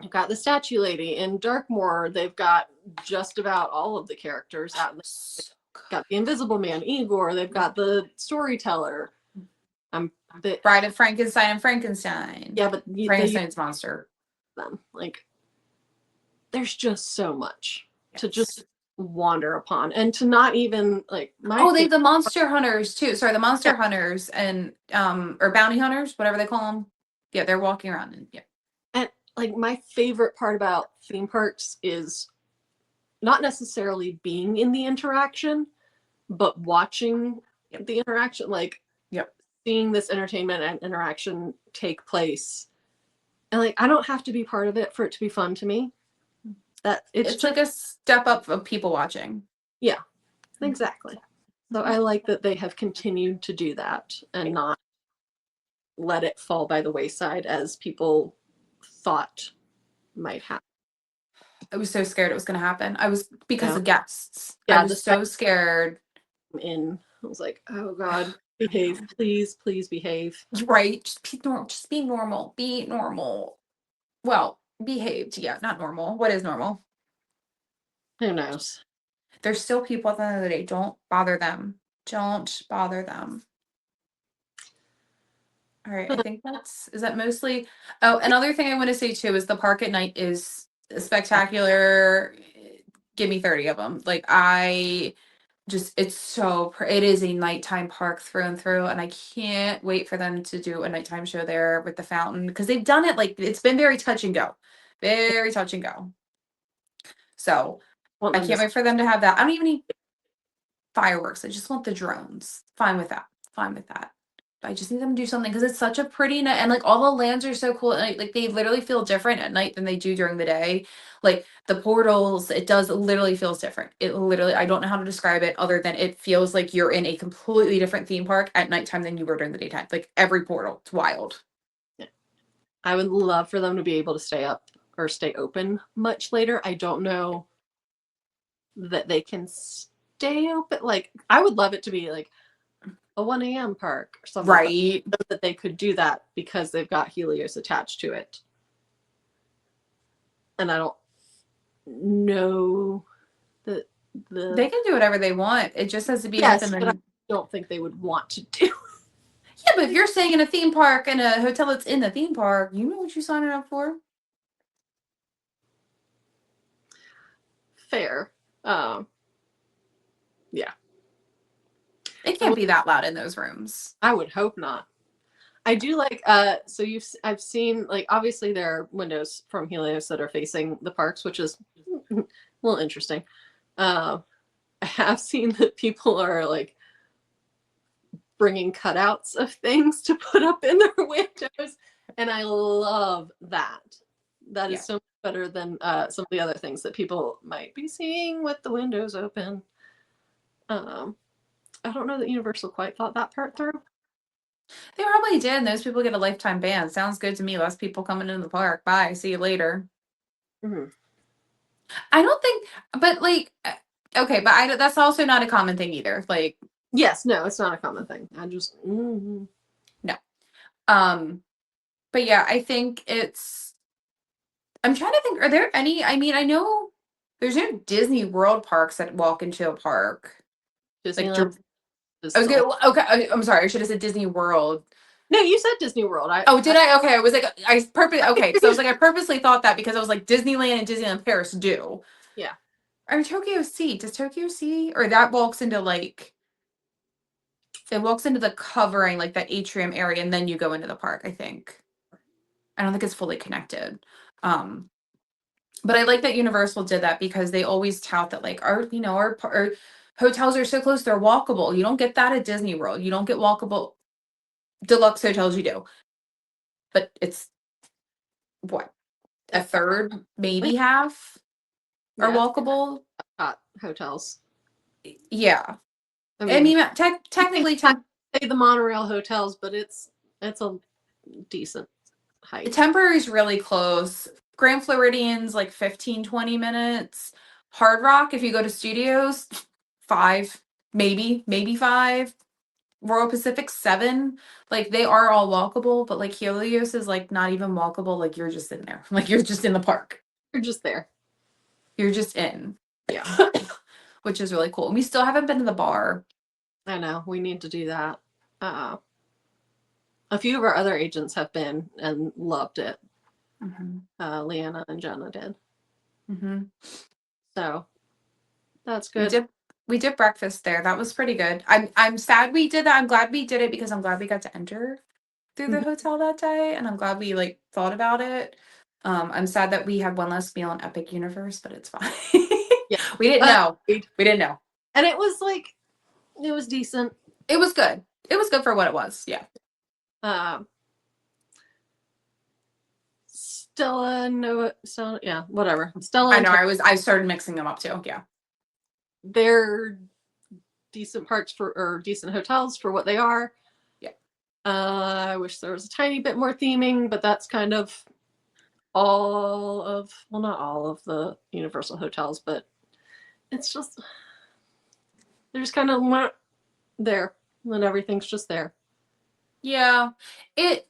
they've got the statue lady in Darkmoor. They've got just about all of the characters out. They've got the Invisible Man, Ygor. They've got the storyteller. Bride of Frankenstein and Frankenstein. Yeah, but Frankenstein's monster. Them like there's just so much to Yes. just wander upon, and to not even like my Oh, they have the monster hunters too. Sorry, the monster hunters and or bounty hunters, whatever they call them. Yeah, they're walking around and yeah. and like my favorite part about theme parks is not necessarily being in the interaction, but watching the interaction, like Yep. seeing this entertainment and interaction take place. And like I don't have to be part of it for it to be fun to me. That It's just, like a step up of people watching. yeah, exactly. So I like that they have continued to do that and not let it fall by the wayside as people thought might happen. I was so scared it was going to happen. I was because Yeah. of guests. Yeah, I was so scared. I was like, oh God, behave, please, please behave. Right? Just be normal. Just be normal. Be normal. Well, behaved. Yeah, not normal. What is normal? Who knows? There's still people at the end of the day. Don't bother them. Don't bother them. All right, I think is that mostly. Oh, another thing I want to say too is the park at night is spectacular. Give me 30 of them. Like I just, it's so, it is a nighttime park through and through, and I can't wait for them to do a nighttime show there with the fountain because they've done it like it's been very touch and go, very touch and go. So I can't wait for them to have that. I don't even need fireworks. I just want the drones. Fine with that. Fine with that. I just need them to do something because it's such a pretty night, and like all the lands are so cool at night. Like they literally feel different at night than they do during the day. Like the portals, it does literally feels different. It literally, I don't know how to describe it other than it feels like you're in a completely different theme park at nighttime than you were during the daytime. Like every portal, it's wild. Yeah. I would love for them to be able to stay up or stay open much later. I don't know that they can stay open. Like I would love it to be like a 1 a.m. park or something. Right. That they could do that because they've got Helios attached to it. And I don't know that They can do whatever they want. It just has to be yes, within but I the. don't think they would want to do. Yeah, but if you're staying in a theme park and a hotel that's in the theme park, you know what you're signing up for. Fair. Yeah. It can't be that loud in those rooms. I would hope not. I do like so I've seen like obviously there are windows from Helios that are facing the parks, which is a little interesting. I have seen that people are like bringing cutouts of things to put up in their windows, and I love that. That is so much better than some of the other things that people might be seeing with the windows open. I don't know that Universal quite thought that part through. They probably did, and those people get a lifetime ban. Sounds good to me. Less people coming into the park. Bye. See you later. Mm-hmm. I don't think, but like, okay, but that's also not a common thing either. Like, yes, no, it's not a common thing. I just no. But yeah, I think it's I'm trying to think, are there any, I mean, I know there's no Disney World parks that walk into a park. Like, Disneyland is I was still. gonna, okay, I'm sorry, I should have said Disney World. No, you said Disney World. Oh, did I? Okay, I was like, okay, because I was like, I purposely thought that because I was like, Disneyland and Disneyland Paris do. Yeah. I mean, Tokyo Sea, does Tokyo Sea, or that walks into like, it walks into the covering, like that atrium area, and then you go into the park, I think. I don't think it's fully connected. Um, but I like that Universal did that because they always tout that like our hotels are so close, they're walkable. You don't get that at Disney World. You don't get walkable deluxe hotels, you do. But it's what, a third, maybe half are Yeah. walkable. Hotels. Yeah. I I mean, mean, technically, say the monorail hotels, but it's a decent the height. Temporary's really close. Grand Floridian's like 15-20 minutes. Hard Rock, if you go to studios, 5, maybe 5. Royal Pacific, 7. Like, they are all walkable, but like Helios is like not even walkable. Like, you're just in there. Like, you're just in the park. You're just there. You're just in. Yeah. Which is really cool. We still haven't been to the bar. I know. We need to do that. A few of our other agents have been and loved it. Leanna and Jenna did. So that's good. We did breakfast there. That was pretty good. I'm sad we did that. I'm glad we did it because I'm glad we got to enter through the hotel that day, and I'm glad we like thought about it. I'm sad that we had one less meal in Epic Universe, but it's fine. Yeah. We didn't know. We didn't know. And it was like, it was decent. It was good. It was good for what it was. Yeah. Yeah, whatever. Stella. I know. I started mixing them up too. Yeah. They're decent parks or decent hotels for what they are. Yeah. I wish there was a tiny bit more theming, but that's kind of not all of the Universal hotels, but it's just, they're just kind of there, and everything's just there. Yeah. It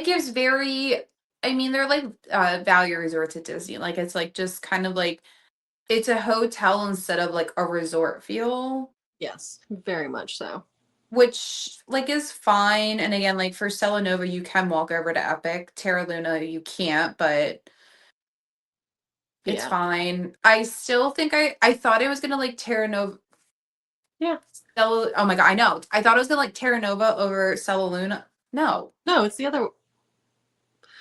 gives very, I mean, they're like value resorts at Disney. Like, it's like just kind of like, it's a hotel instead of like a resort feel. Yes, very much so. Which like is fine. And again, like for Stella Nova, you can walk over to Epic. Terra Luna, you can't, but it's fine. I still think I thought I was gonna like Terra Nova. Yeah. Stella, oh my god, I know. I thought I was gonna like Terra Nova over Stella Luna. No, it's the other.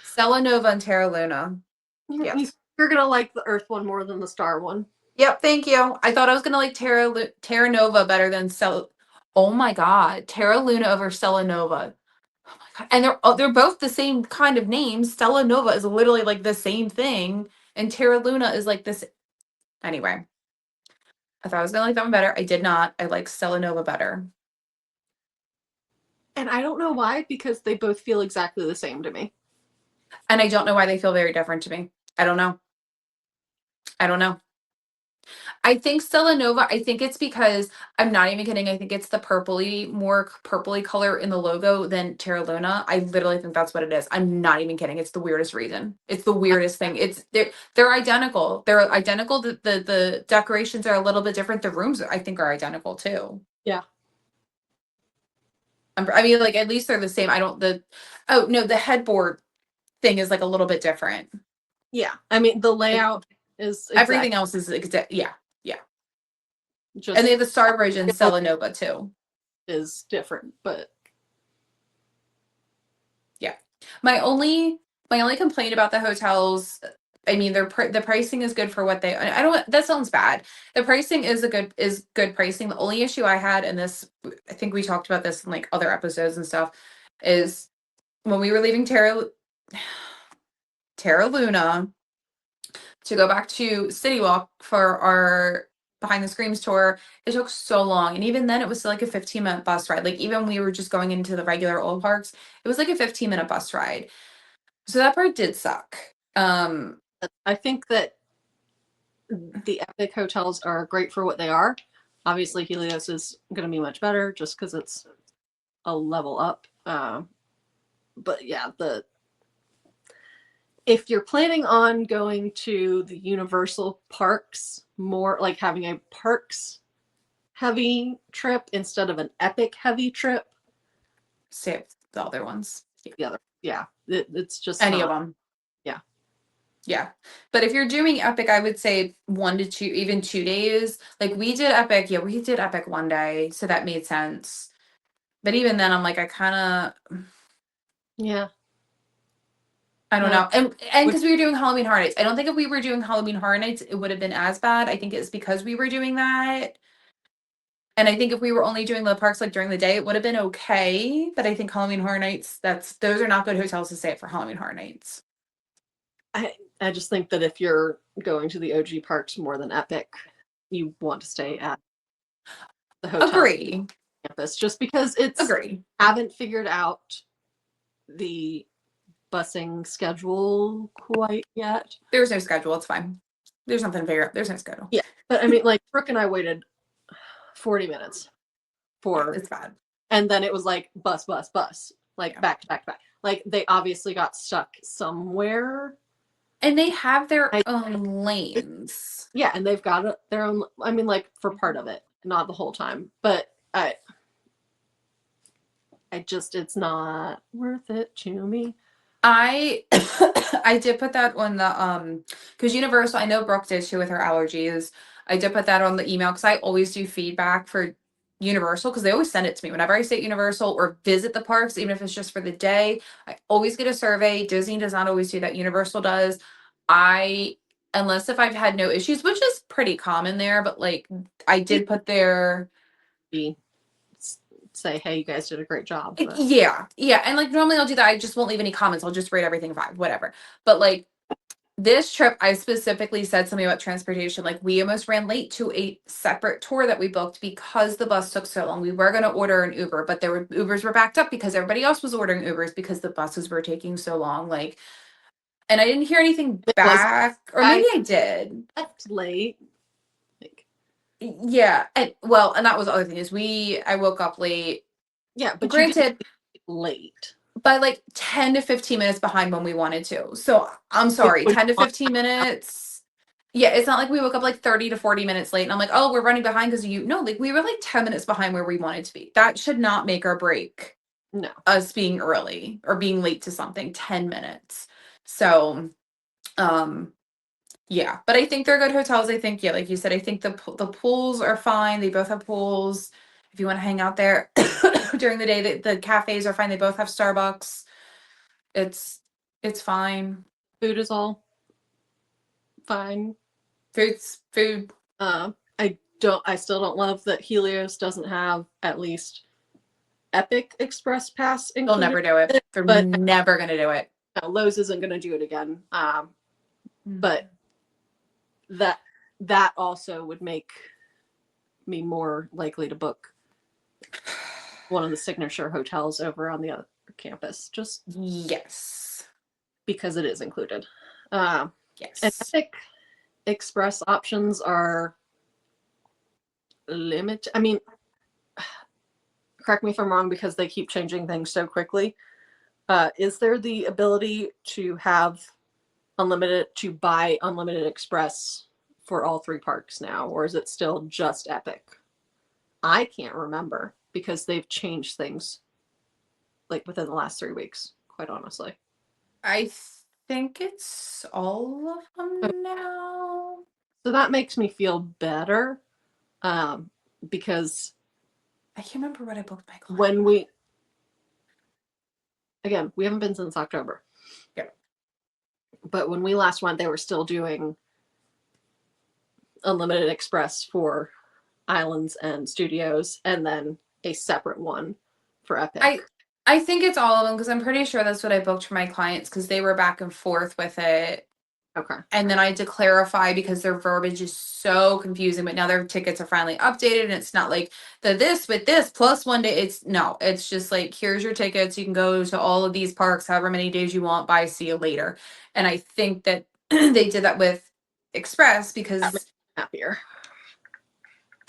Stella Nova and Terra Luna. Yeah. You're gonna like the Earth one more than the Star one. Yep, thank you. I thought I was gonna like Terra Nova better than Stella. Oh my god, Terra Luna over Stella Nova. Oh my god, and they're both the same kind of names. Stella Nova is literally like the same thing, and Terra Luna is like this. Anyway, I thought I was gonna like that one better. I did not. I like Stella Nova better. And I don't know why, because they both feel exactly the same to me. And I don't know why they feel very different to me. I don't know. I think Stella Nova, I think it's because, I'm not even kidding, I think it's the more purpley color in the logo than Terra Luna. I literally think that's what it is. I'm not even kidding. It's the weirdest reason. It's the weirdest thing. They're identical. They're identical. The decorations are a little bit different. The rooms, I think, are identical too. Yeah. I mean, like, at least they're the same. Oh no, the headboard thing is like a little bit different. Yeah. I mean, the layout is everything else is yeah. Just, and they have the Star Bridge in Stella Nova too. Is different, but yeah. My only complaint about the hotels, I mean, the pricing is good for what they. I don't. That sounds bad. The pricing is good pricing. The only issue I had, and this, I think we talked about this in like other episodes and stuff, is when we were leaving Terra Luna to go back to City Walk for our Behind the Screams tour, it took so long. And even then it was still like a 15-minute bus ride. Like, even we were just going into the regular old parks, it was like a 15-minute bus ride. So that part did suck. I think that the Epic hotels are great for what they are. Obviously, Helios is going to be much better just because it's a level up. But yeah, if you're planning on going to the Universal parks, more like having a parks heavy trip instead of an epic heavy trip. Save the other ones. The other, yeah, it's just Any not, of them. yeah. Yeah. But if you're doing epic, I would say 1 to 2, even 2 days. Like we did epic. Yeah, we did epic one day. So that made sense. But even then, I'm like, Yeah. I don't No, know. And because we were doing Halloween Horror Nights. I don't think if we were doing Halloween Horror Nights, it would have been as bad. I think it's because we were doing that. And I think if we were only doing the parks like during the day, it would have been okay. But I think Halloween Horror Nights, those are not good hotels to stay at for Halloween Horror Nights. I just think that if you're going to the OG parks more than epic, you want to stay at the hotel Agree. campus, just because it's Agree. haven't figured out the busing schedule quite yet. There's no schedule. It's fine. There's nothing to figure out. There's no schedule. Yeah, but I mean, like Brooke and I waited 40 minutes for, It's bad. and then it was like bus, like Yeah. back to back to back. Like they obviously got stuck somewhere. And they have their own lanes. Yeah, and they've got their own. I mean, like for part of it, not the whole time. But I just, it's not worth it to me. I I did put that on the because Universal, I know Brooke did too with her allergies. I did put that on the email because I always do feedback for Universal because they always send it to me whenever I stay at Universal or visit the parks, even if it's just for the day. I always get a survey. Disney does not always do that. Universal does. I Unless if I've had no issues, which is pretty common there, but like I did put their Say, hey, you guys did a great job. But yeah, and like normally I'll do that. I just won't leave any comments. I'll just rate everything 5, whatever. But like this trip, I specifically said something about transportation. Like we almost ran late to a separate tour that we booked because the bus took so long. We were going to order an Uber, but Ubers were backed up because everybody else was ordering Ubers because the buses were taking so long. Like, and I didn't hear anything back, or maybe I did. Left late. Like, yeah, and well, and that was the other thing is I woke up late. yeah, but Granted, late by like 10 to 15 minutes behind when we wanted to. So I'm sorry, 10 to 15 minutes. Yeah, it's not like we woke up like 30 to 40 minutes late and I'm like, oh, we're running behind because no, like we were like 10 minutes behind where we wanted to be. That should not make or break no. us being early or being late to something, 10 minutes. So, yeah, but I think they're good hotels. I think, yeah, like you said, I think the pools are fine. They both have pools. If you want to hang out there during the day, the cafes are fine. They both have Starbucks. It's fine. Food is all fine. Food. I still don't love that Helios doesn't have at least Epic Express Pass They'll included. never do it. They're but never gonna do it. no, Lowe's isn't going to do it again. But that also would make me more likely to book one of the signature hotels over on the other campus, just yes, because it is included. yes. And Epic Express options are limited. I mean, correct me if I'm wrong because they keep changing things so quickly. Is there the ability to buy unlimited express for all 3 parks now, or is it still just Epic? I can't remember because they've changed things like within the last 3 weeks, quite honestly. I think it's all of them now. So that makes me feel better, because I can't remember what I booked my client. when we haven't been since October. Yeah. But when we last went, they were still doing unlimited express for islands and studios, and then a separate one for Epic. I think it's all of them because I'm pretty sure that's what I booked for my clients because they were back and forth with it. Okay. And then I had to clarify because their verbiage is so confusing, but now their tickets are finally updated and it's not like this with this plus 1 day. It's just like, here's your tickets. You can go to all of these parks, however many days you want. Bye, see you later. And I think that they did that with Express because happier.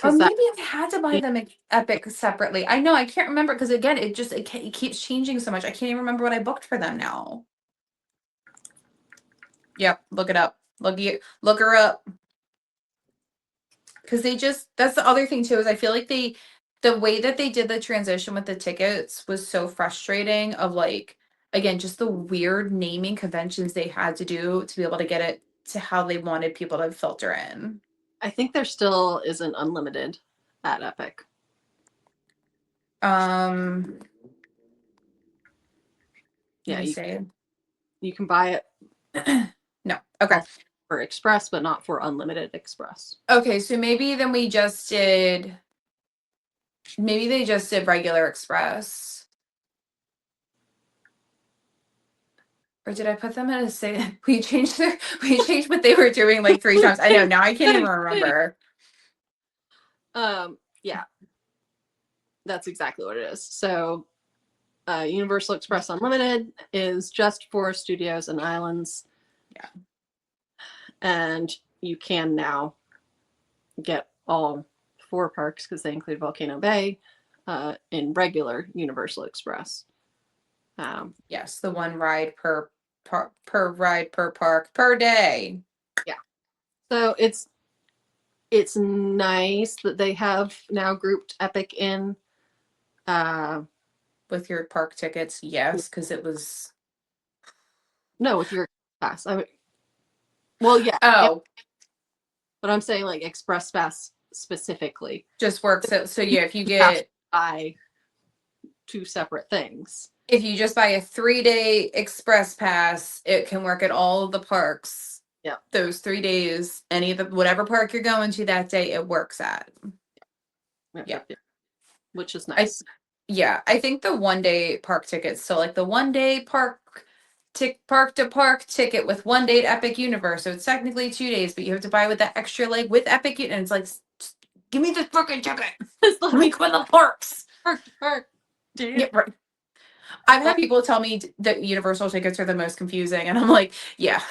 Or maybe I had to buy them Epic separately. I know, I can't remember because again, it keeps changing so much. I can't even remember what I booked for them now. Yep, look it up. Look her up. Because that's the other thing too, is I feel like the way that they did the transition with the tickets was so frustrating of like, again, just the weird naming conventions they had to do to be able to get it to how they wanted people to filter in. I think there still isn't unlimited at Epic. Let Yeah, me see. you can buy it No. Okay. for Express, but not for unlimited Express. Okay, so maybe then we just did, maybe they just did regular Express. Or did I put them in a say we changed what they were doing like 3 times. I know, now I can't even remember. Yeah. That's exactly what it is. So Universal Express Unlimited is just for studios and islands. Yeah. And you can now get all 4 parks, because they include Volcano Bay, in regular Universal Express. Yes, the one ride per ride per park per day. Yeah. So it's nice that they have now grouped Epic in. With your park tickets, yes, because it was. No, with your pass. Well, yeah. Oh. But I'm saying like Express Pass specifically. Just works. So yeah, if you have to get buy 2 separate things. if you just buy a 3-day express pass, it can work at all of the parks. Yeah. Those 3 days, any of the whatever park you're going to that day, it works at. Yeah. Which is nice. I think the 1-day park tickets, so like the 1-day park to park ticket with 1 day at Epic Universe. So it's technically 2 days, but you have to buy with that extra leg with Epic and it's like, give me the fucking ticket. Let me go in the parks. Park. Dude. Yeah, right. I've had people tell me that Universal tickets are the most confusing, and I'm like, yeah,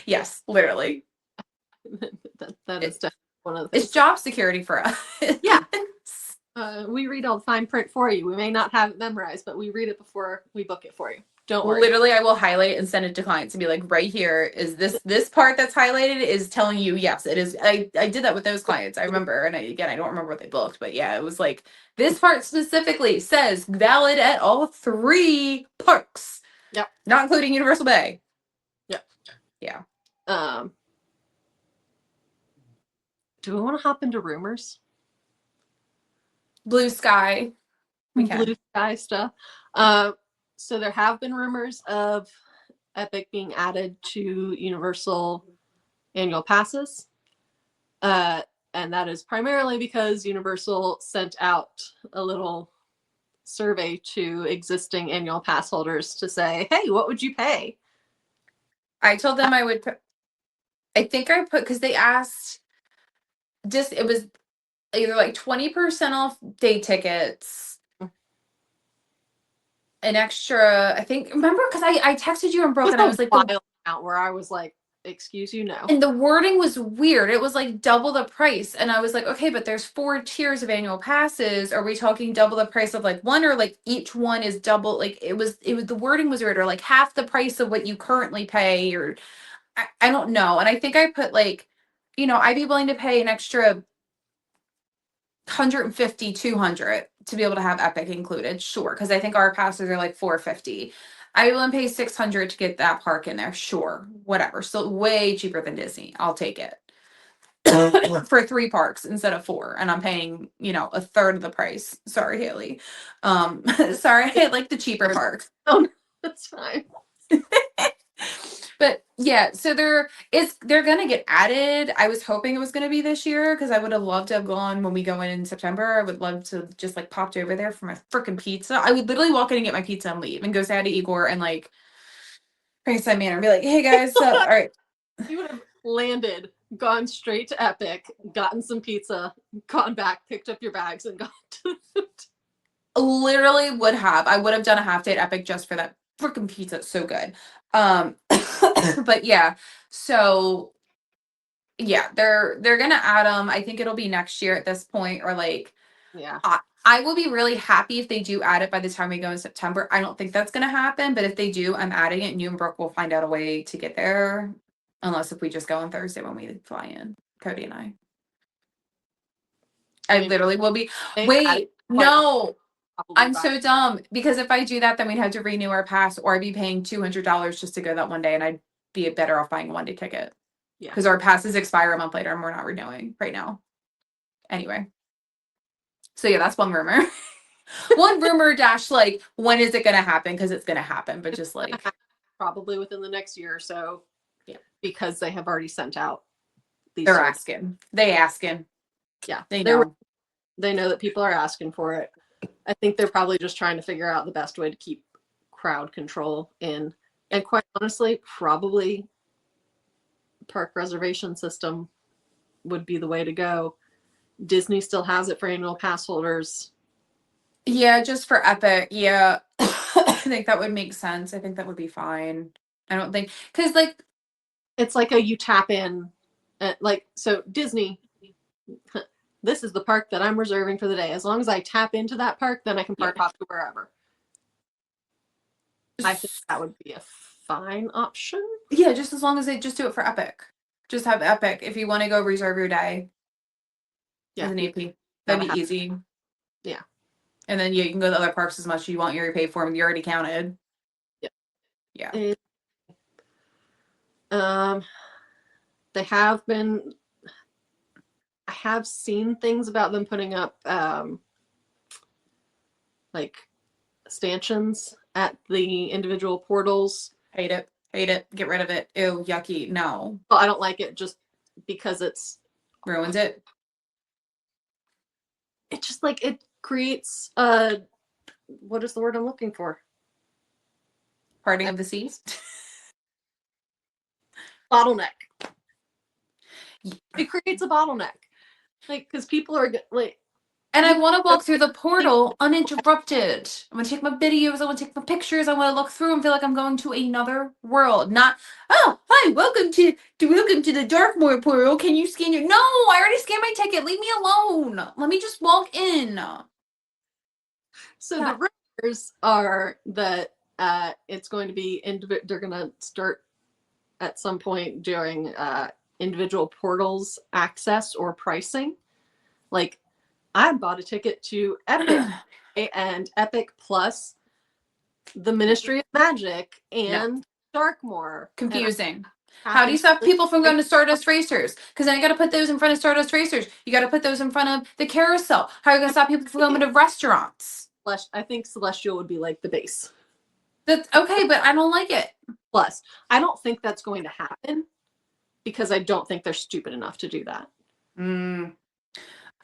yes, literally. that is definitely one of the things. It's job security for us. Yeah. We read all the fine print for you. We may not have it memorized, but we read it before we book it for you. Don't worry. Literally, I will highlight and send it to clients and be like, right here is this part that's highlighted is telling you, yes, it is. I did that with those clients. I remember, and I don't remember what they booked, but yeah, it was like this part specifically says valid at all 3 parks. Yep. Not including Universal Bay. Yep. Yeah. Do we want to hop into rumors? Blue sky. We can. Blue sky stuff. So there have been rumors of Epic being added to Universal annual passes. And that is primarily because Universal sent out a little survey to existing annual pass holders to say, hey, what would you pay? I told them I would put, I think I put, because they asked, it was either like 20% off day tickets, an extra, I think, remember, because I texted you and broke and I was like, out where I was like, excuse you, no. And the wording was weird. It was like double the price. And I was like, okay, but there's 4 tiers of annual passes. Are we talking double the price of like one, or like each one is double? Like it was the wording was weird, or like half the price of what you currently pay, or I don't know. And I think I put like, I'd be willing to pay an extra 150, 200 to be able to have Epic included. Sure. Because I think our passes are like 450. I will pay 600 to get that park in there. Sure. Whatever. Still way cheaper than Disney. I'll take it. For 3 parks instead of 4. And I'm paying, a third of the price. Sorry, Haley. Sorry, I like the cheaper park. Oh, that's fine. But yeah, so they're gonna get added. I was hoping it was gonna be this year because I would have loved to have gone when we go in September. I would love to just like popped over there for my freaking pizza. I would literally walk in and get my pizza and leave and go say hi to Ygor and like Praise Manor and be like, hey guys, all right. You would have landed, gone straight to Epic, gotten some pizza, gone back, picked up your bags, and gone to Literally would have. I would have done a half day at Epic just for that freaking pizza. It's so good. But yeah, so yeah, they're gonna add them. I think it'll be next year at this point, or like Yeah. I will be really happy if they do add it by the time we go in September. I don't think that's going to happen, but if they do, I'm adding it. And you and Brooke will find out a way to get there, unless if we just go on Thursday when we fly in, Cody and I. I literally will be. Wait, no. I'm so dumb, because if I do that, then we'd have to renew our pass, or I'd be paying $200 just to go that one day, and I'd be better off buying a one-day ticket. Yeah. Because our passes expire a month later, and we're not renewing right now. Anyway. So yeah, that's one rumor. One rumor dash, like, when is it going to happen? Because it's going to happen, but just like. Probably within the next year or so. Yeah. Because they have already sent out these. They're asking. They asking. Yeah. They know. They know that people are asking for it. I think they're probably just trying to figure out the best way to keep crowd control in. And quite honestly, probably park reservation system would be the way to go. Disney still has it for annual pass holders. Yeah, just for Epic. Yeah. I think that would make sense. I think that would be fine. I don't think, because like, it's like you tap in, like, so Disney, this is the park that I'm reserving for the day. As long as I tap into that park, then I can park hop to wherever. I think that would be a fine option. Yeah, just as long as they just do it for Epic. Just have Epic. If you want to go reserve your day as an AP, that'd be easy. Yeah. And then you can go to other parks as much as you want. You already paid for them. You already counted. Yeah. They have been. I have seen things about them putting up like stanchions at the individual portals. Hate it. Hate it. Get rid of it. Ew, yucky. No. Well, I don't like it just because it's ruins it. It just like it creates what is the word I'm looking for? Parting of the seas. Bottleneck. It creates a bottleneck. Like, because people are like, and I want to walk through the portal uninterrupted. I want to take my videos. I want to take my pictures. I want to look through and feel like I'm going to another world. Not, oh, hi, welcome to the Darkmoor portal. Can you scan your? No, I already scanned my ticket. Leave me alone. Let me just walk in. So the rumors are that it's going to be they're going to start at some point doing individual portals access or pricing. Like, I bought a ticket to Epic and Epic Plus the Ministry of Magic and Darkmoor. Confusing. How do you stop people from going to Stardust Racers? Because then you got to put those in front of Stardust Racers. You got to put those in front of the carousel. How are you going to stop people from going to restaurants? I think Celestial would be like the base. That's okay, but I don't like it. Plus, I don't think that's going to happen because I don't think they're stupid enough to do that.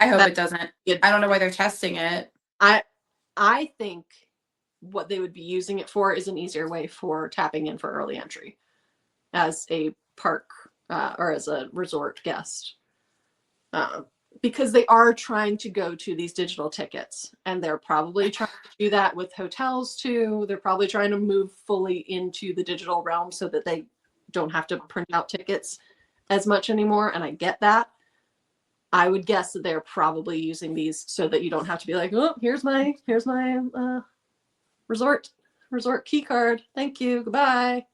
I hope it doesn't. I don't know why they're testing it. I think what they would be using it for is an easier way for tapping in for early entry as a park or as a resort guest. Because they are trying to go to these digital tickets, and they're probably trying to do that with hotels too. They're probably trying to move fully into the digital realm so that they don't have to print out tickets as much anymore. And I get that. I would guess that they're probably using these so that you don't have to be like, oh, here's my resort key card. Thank you. Goodbye.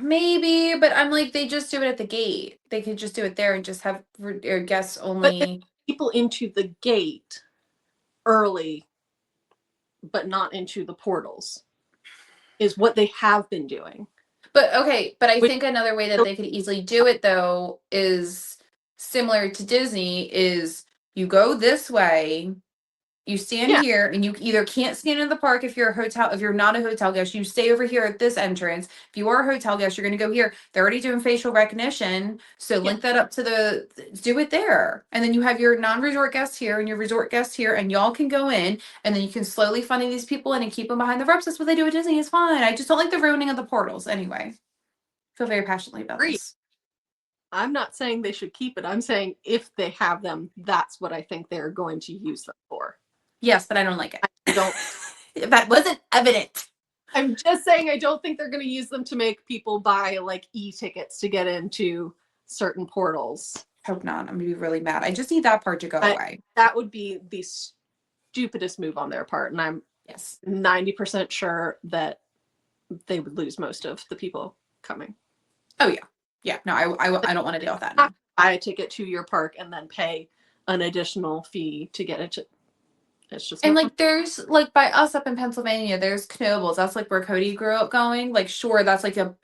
Maybe, but I'm like, they just do it at the gate. They could just do it there and just have guests only. But people into the gate early, but not into the portals, is what they have been doing. But okay, but I think another way that they could easily do it though is similar to Disney. Is you go this way, you stand here, and you either can't stand in the park if you're not a hotel guest, you stay over here at this entrance. If you are a hotel guest, you're going to go here. They're already doing facial recognition, so link that up to do it there. And then you have your non-resort guests here and your resort guests here, and y'all can go in, and then you can slowly funnel these people in and keep them behind the ropes. That's what they do at Disney. It's fine. I just don't like the ruining of the portals anyway. I feel very passionately about this. I'm not saying they should keep it. I'm saying if they have them, that's what I think they're going to use them for. Yes, but I don't like it. I don't. That wasn't evident. I'm just saying I don't think they're going to use them to make people buy like e-tickets to get into certain portals. Hope not. I'm gonna be really mad. I just need that part to go away. That would be the stupidest move on their part, and I'm Yes. 90% sure that they would lose most of the people coming. Oh yeah. Yeah. No, I don't want to deal with that. No. Buy a ticket to your park and then pay an additional fee to get it. It's just And not like there's like by us up in Pennsylvania, there's Knoebels. That's like where Cody grew up going. Like sure, that's like a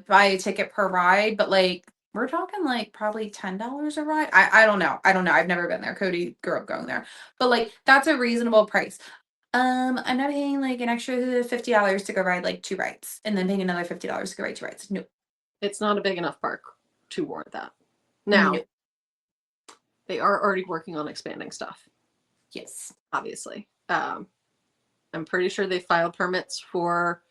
buy a ticket per ride, but like we're talking like probably $10 a ride. I don't know. I don't know. I've never been there. Cody grew up going there. But like that's a reasonable price. I'm not paying like an extra $50 to go ride like 2 rides and then paying another $50 to go ride 2 rides. No. It's not a big enough park to warrant that. Now, No. they are already working on expanding stuff. Yes. Obviously. I'm pretty sure they filed permits for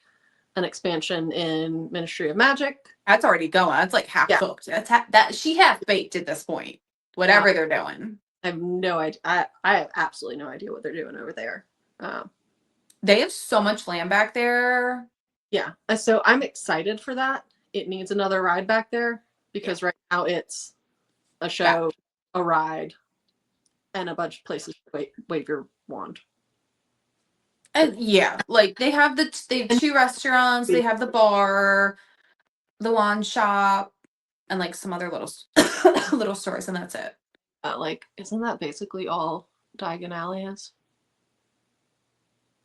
an expansion in Ministry of Magic. That's already going. That's like half booked. That's that she half baked at this point. Whatever they're doing. I have no idea. I have absolutely no idea what they're doing over there. They have so much land back there. Yeah. So I'm excited for that. It needs another ride back there because right now it's a show, a ride, and a bunch of places to wave your wand. And yeah, like they have 2 restaurants, they have the bar, the wand shop, and like some other little little stores, and that's it. Like, isn't that basically all Diagon Alley is?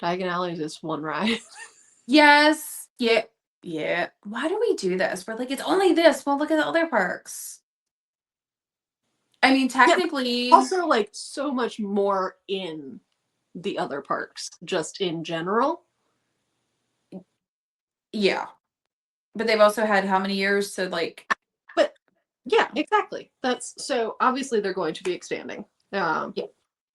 Diagon Alley is one ride. Yes. Yeah. Yeah. Why do we do this? We're like, it's only this. Well, look at the other parks. I mean, technically. Also, like, so much more in the other parks, just in general. Yeah. But they've also had how many years to like. But yeah, exactly. That's so obviously they're going to be expanding. Yeah.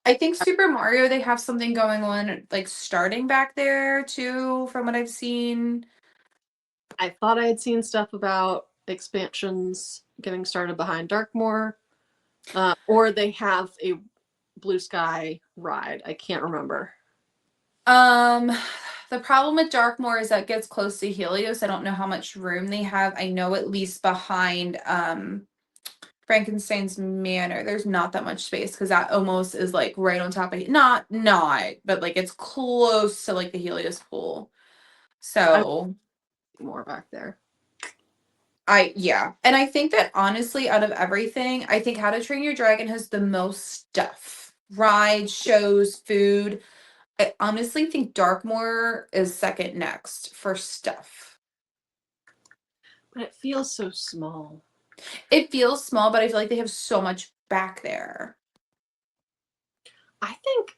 I think Super Mario, they have something going on, like starting back there too, from what I've seen. I thought I had seen stuff about expansions getting started behind Darkmoor, or they have a Blue Sky ride. I can't remember. The problem with Darkmoor is that it gets close to Helios. I don't know how much room they have. I know at least behind Frankenstein's Manor, there's not that much space because that almost is like right on top of not, but like it's close to like the Helios pool. So more back there. Yeah. And I think that honestly, out of everything, I think How to Train Your Dragon has the most stuff. Rides, shows, food. I honestly think Darkmoor is second next for stuff. But it feels so small. It feels small, but I feel like they have so much back there. I think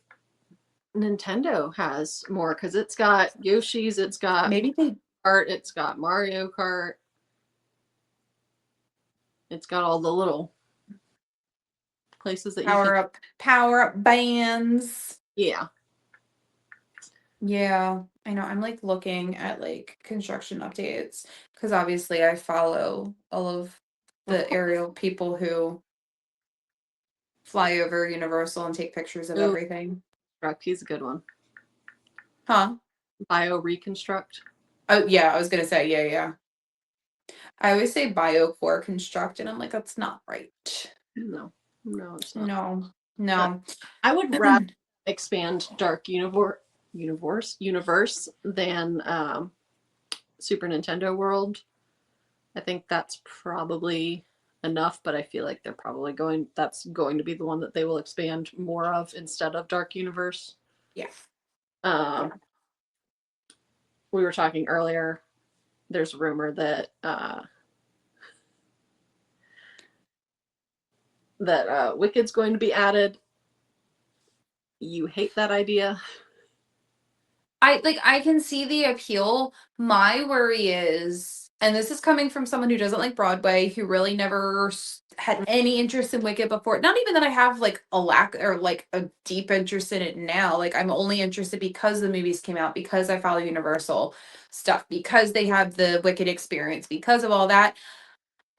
Nintendo has more because it's got Yoshi's, it's got maybe Kart, it's got Mario Kart. It's got all the little places that power up bands. Yeah. Yeah, I know. I'm like looking at like construction updates because obviously I follow all of the aerial people who fly over Universal and take pictures of everything. He's a good one. Huh? Bio Reconstruct. Oh yeah, I was gonna say yeah. I always say BioCore Construct, and I'm like, that's not right. No, it's not. No. I would rather expand Dark Universe than Super Nintendo World. I think that's probably enough, but I feel like that's going to be the one that they will expand more of instead of Dark Universe. Yeah. We were talking earlier. There's a rumor that Wicked's going to be added. You hate that idea? I can see the appeal. My worry is, and this is coming from someone who doesn't like Broadway, who really never had any interest in Wicked before. Not even that I have like a lack or like a deep interest in it now. Like I'm only interested because the movies came out, because I follow Universal stuff, because they have the Wicked experience, because of all that.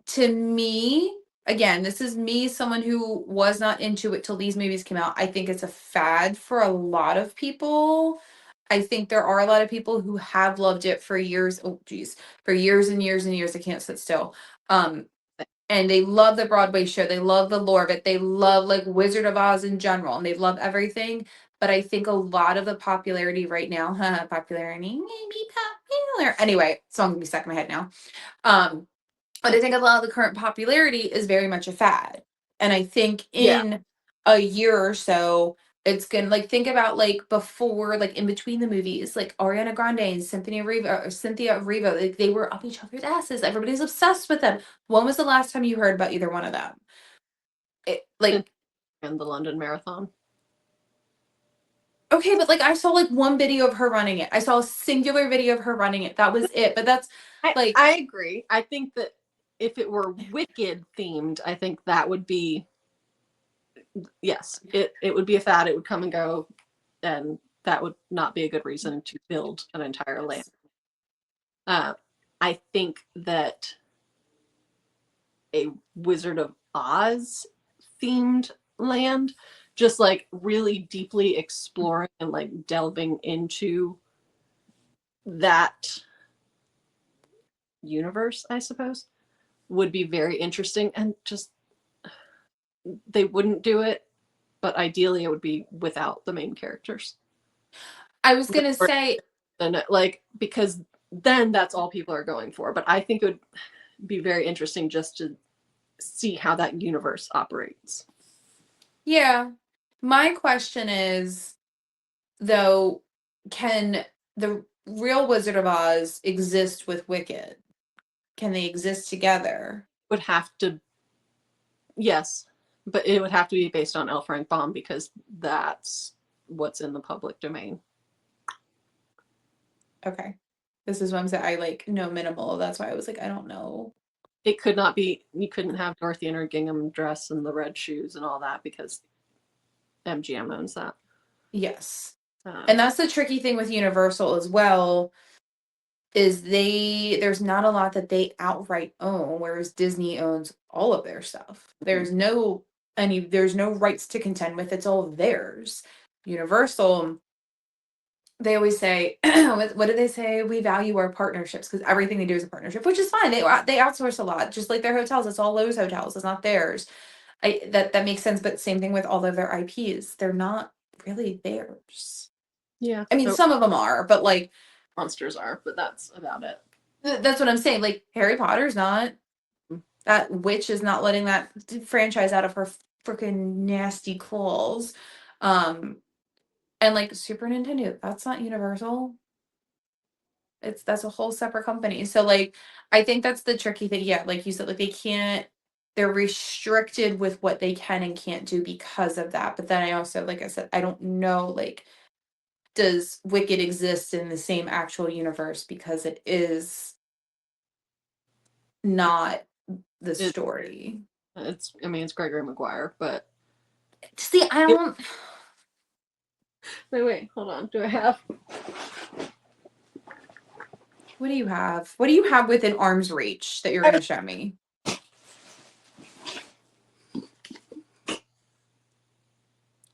To me, again, this is me, someone who was not into it till these movies came out. I think it's a fad for a lot of people. I think there are a lot of people who have loved it for years. Oh, geez, for years and years and years. I can't sit still. and they love the Broadway show. They love the lore of it. They love like Wizard of Oz in general, and they love everything. But I think a lot of the popularity right now, popularity, maybe popular. Anyway, song gonna be stuck in my head now. But I think a lot of the current popularity is very much a fad. And I think Yeah. in a year or so, it's gonna like think about like before, like in between the movies, like Ariana Grande and Cynthia Erivo, like they were up each other's asses. Everybody's obsessed with them. When was the last time you heard about either one of them? Like And the London Marathon. okay, but like I saw like one video of her running it. I saw a singular video of her running it. That was it. But that's like I agree. I think that if it were Wicked themed, I think that would be, yes, it would be a fad. It would come and go, and that would not be a good reason to build an entire land. I think that a Wizard of Oz themed land, just like really deeply exploring and like delving into that universe, I suppose, would be very interesting. And just they wouldn't do it, but ideally it would be without the main characters. I was gonna say, And like, because then that's all people are going for. But I think it would be very interesting just to see how that universe operates. yeah. My question is, though, can the real Wizard of Oz exist with Wicked? Can they exist together? Would have to, yes, but it would have to be based on L. Frank Baum because that's what's in the public domain. Okay. This is what I'm saying. I like know minimal. That's why I was like, I don't know. It could not be, you couldn't have Dorothy in her gingham dress and the red shoes and all that because MGM owns that. Yes. And that's the tricky thing with Universal as well, is there's not a lot that they outright own, whereas Disney owns all of their stuff. There's no rights to contend with. It's all theirs. Universal, they always say, what do they say? We value our partnerships because everything they do is a partnership, which is fine. They outsource a lot, just like their hotels. It's all Lowe's hotels. It's not theirs. That makes sense. But same thing with all of their IPs. They're not really theirs. Yeah. I mean, some of them are, but like monsters are, but that's about it. that's what I'm saying. Like Harry Potter's not. That witch is not letting that franchise out of her freaking nasty claws. And like Super Nintendo, that's not Universal. That's a whole separate company. So like I think that's the tricky thing. Yeah, like you said, like they're restricted with what they can and can't do because of that. But then I also, like I said, I don't know, like, does Wicked exist in the same actual universe because it is not the story. It's Gregory Maguire, but See, I don't. Wait, hold on. Do I have? What do you have? What do you have within arm's reach that you're going to show me?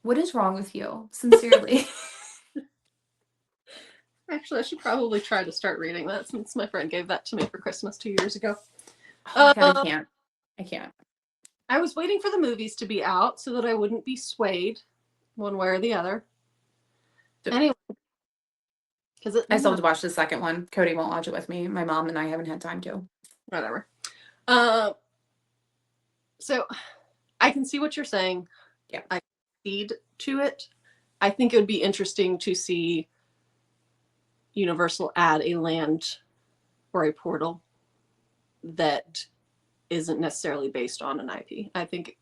What is wrong with you? Sincerely. Actually, I should probably try to start reading that since my friend gave that to me for Christmas 2 years ago. Oh my God, I can't. I was waiting for the movies to be out so that I wouldn't be swayed one way or the other. Anyway, because I still have to watch the second one. Cody won't watch it with me. My mom and I haven't had time to. Whatever. So I can see what you're saying. Yeah. I feed to it. I think it would be interesting to see Universal add a land or a portal that isn't necessarily based on an IP. I think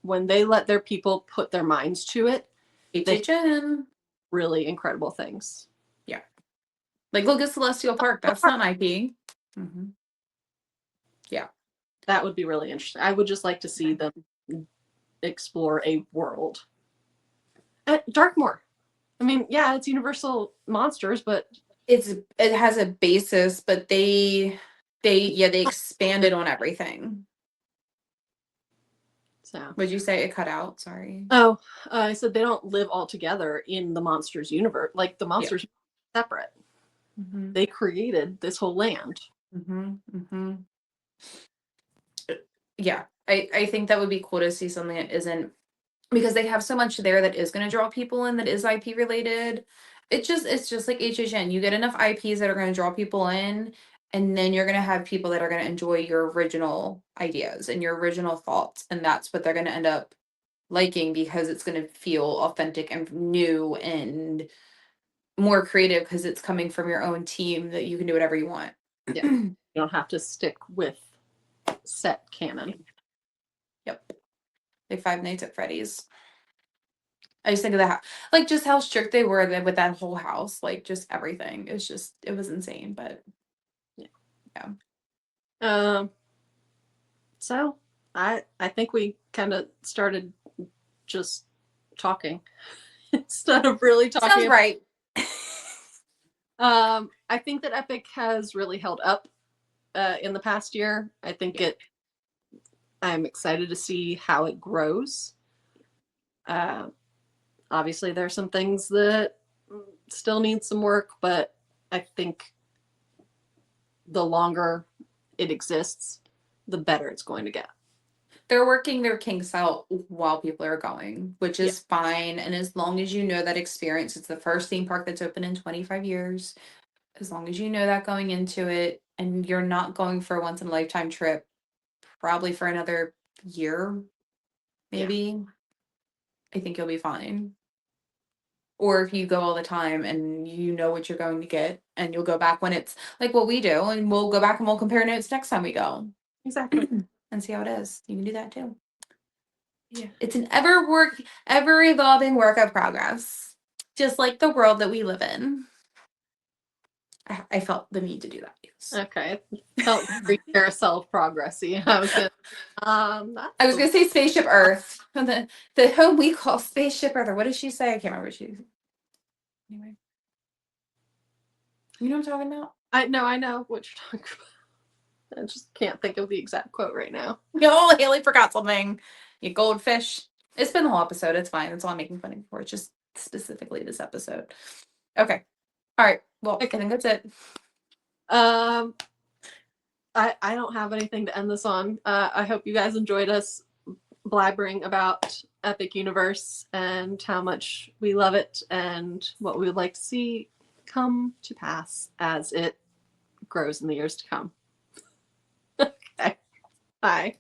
when they let their people put their minds to it, they really incredible things. Yeah. Like look at Celestial Park. That's not an IP. Mm-hmm. Yeah. That would be really interesting. I would just like to see them explore a world. Darkmoor. I mean, yeah, it's Universal Monsters, but it has a basis, but they expanded on everything. So would you say it cut out? Sorry. Oh, I said they don't live all together in the monsters universe. Like the monsters are separate. Mm-hmm. They created this whole land. Mm-hmm. Mm-hmm. Yeah, I think that would be cool to see something that isn't, because they have so much there that is going to draw people in that is IP related. It's just like HHN. You get enough IPs that are going to draw people in, and then you're going to have people that are going to enjoy your original ideas and your original thoughts, and that's what they're going to end up liking because it's going to feel authentic and new and more creative because it's coming from your own team that you can do whatever you want. Yeah. You don't have to stick with set canon. Yep. Like Five Nights at Freddy's. I just think of that, like just how strict they were with that whole house, like just everything. It's just, it was insane, but yeah. So I think we kind of started just talking instead of really talking. Sounds right. I think that Epic has really held up in the past year. I think I'm excited to see how it grows. Obviously, there are some things that still need some work, but I think the longer it exists, the better it's going to get. They're working their kinks out while people are going, which is fine. And as long as you know that experience, it's the first theme park that's open in 25 years. As long as you know that going into it and you're not going for a once in a lifetime trip, probably for another year, maybe, I think you'll be fine. Or if you go all the time and you know what you're going to get and you'll go back when it's like what we do, and we'll go back and we'll compare notes next time we go. Exactly. And see how it is. You can do that too. Yeah. It's an ever evolving work of progress. Just like the world that we live in. I felt the need to do that. Yes. Okay. Felt very carousel of progressy. I was gonna say Spaceship Earth. The home we call Spaceship Earth. Or what did she say? I can't remember what she. Anyway. You know what I'm talking about? I know what you're talking about. I just can't think of the exact quote right now. No, Hayley forgot something. You goldfish. It's been the whole episode. It's fine. That's all I'm making fun of for. It's just specifically this episode. Okay. All right. Well, I think that's it. I don't have anything to end this on. I hope you guys enjoyed us blabbering about Epic Universe and how much we love it and what we would like to see come to pass as it grows in the years to come. Okay. Bye.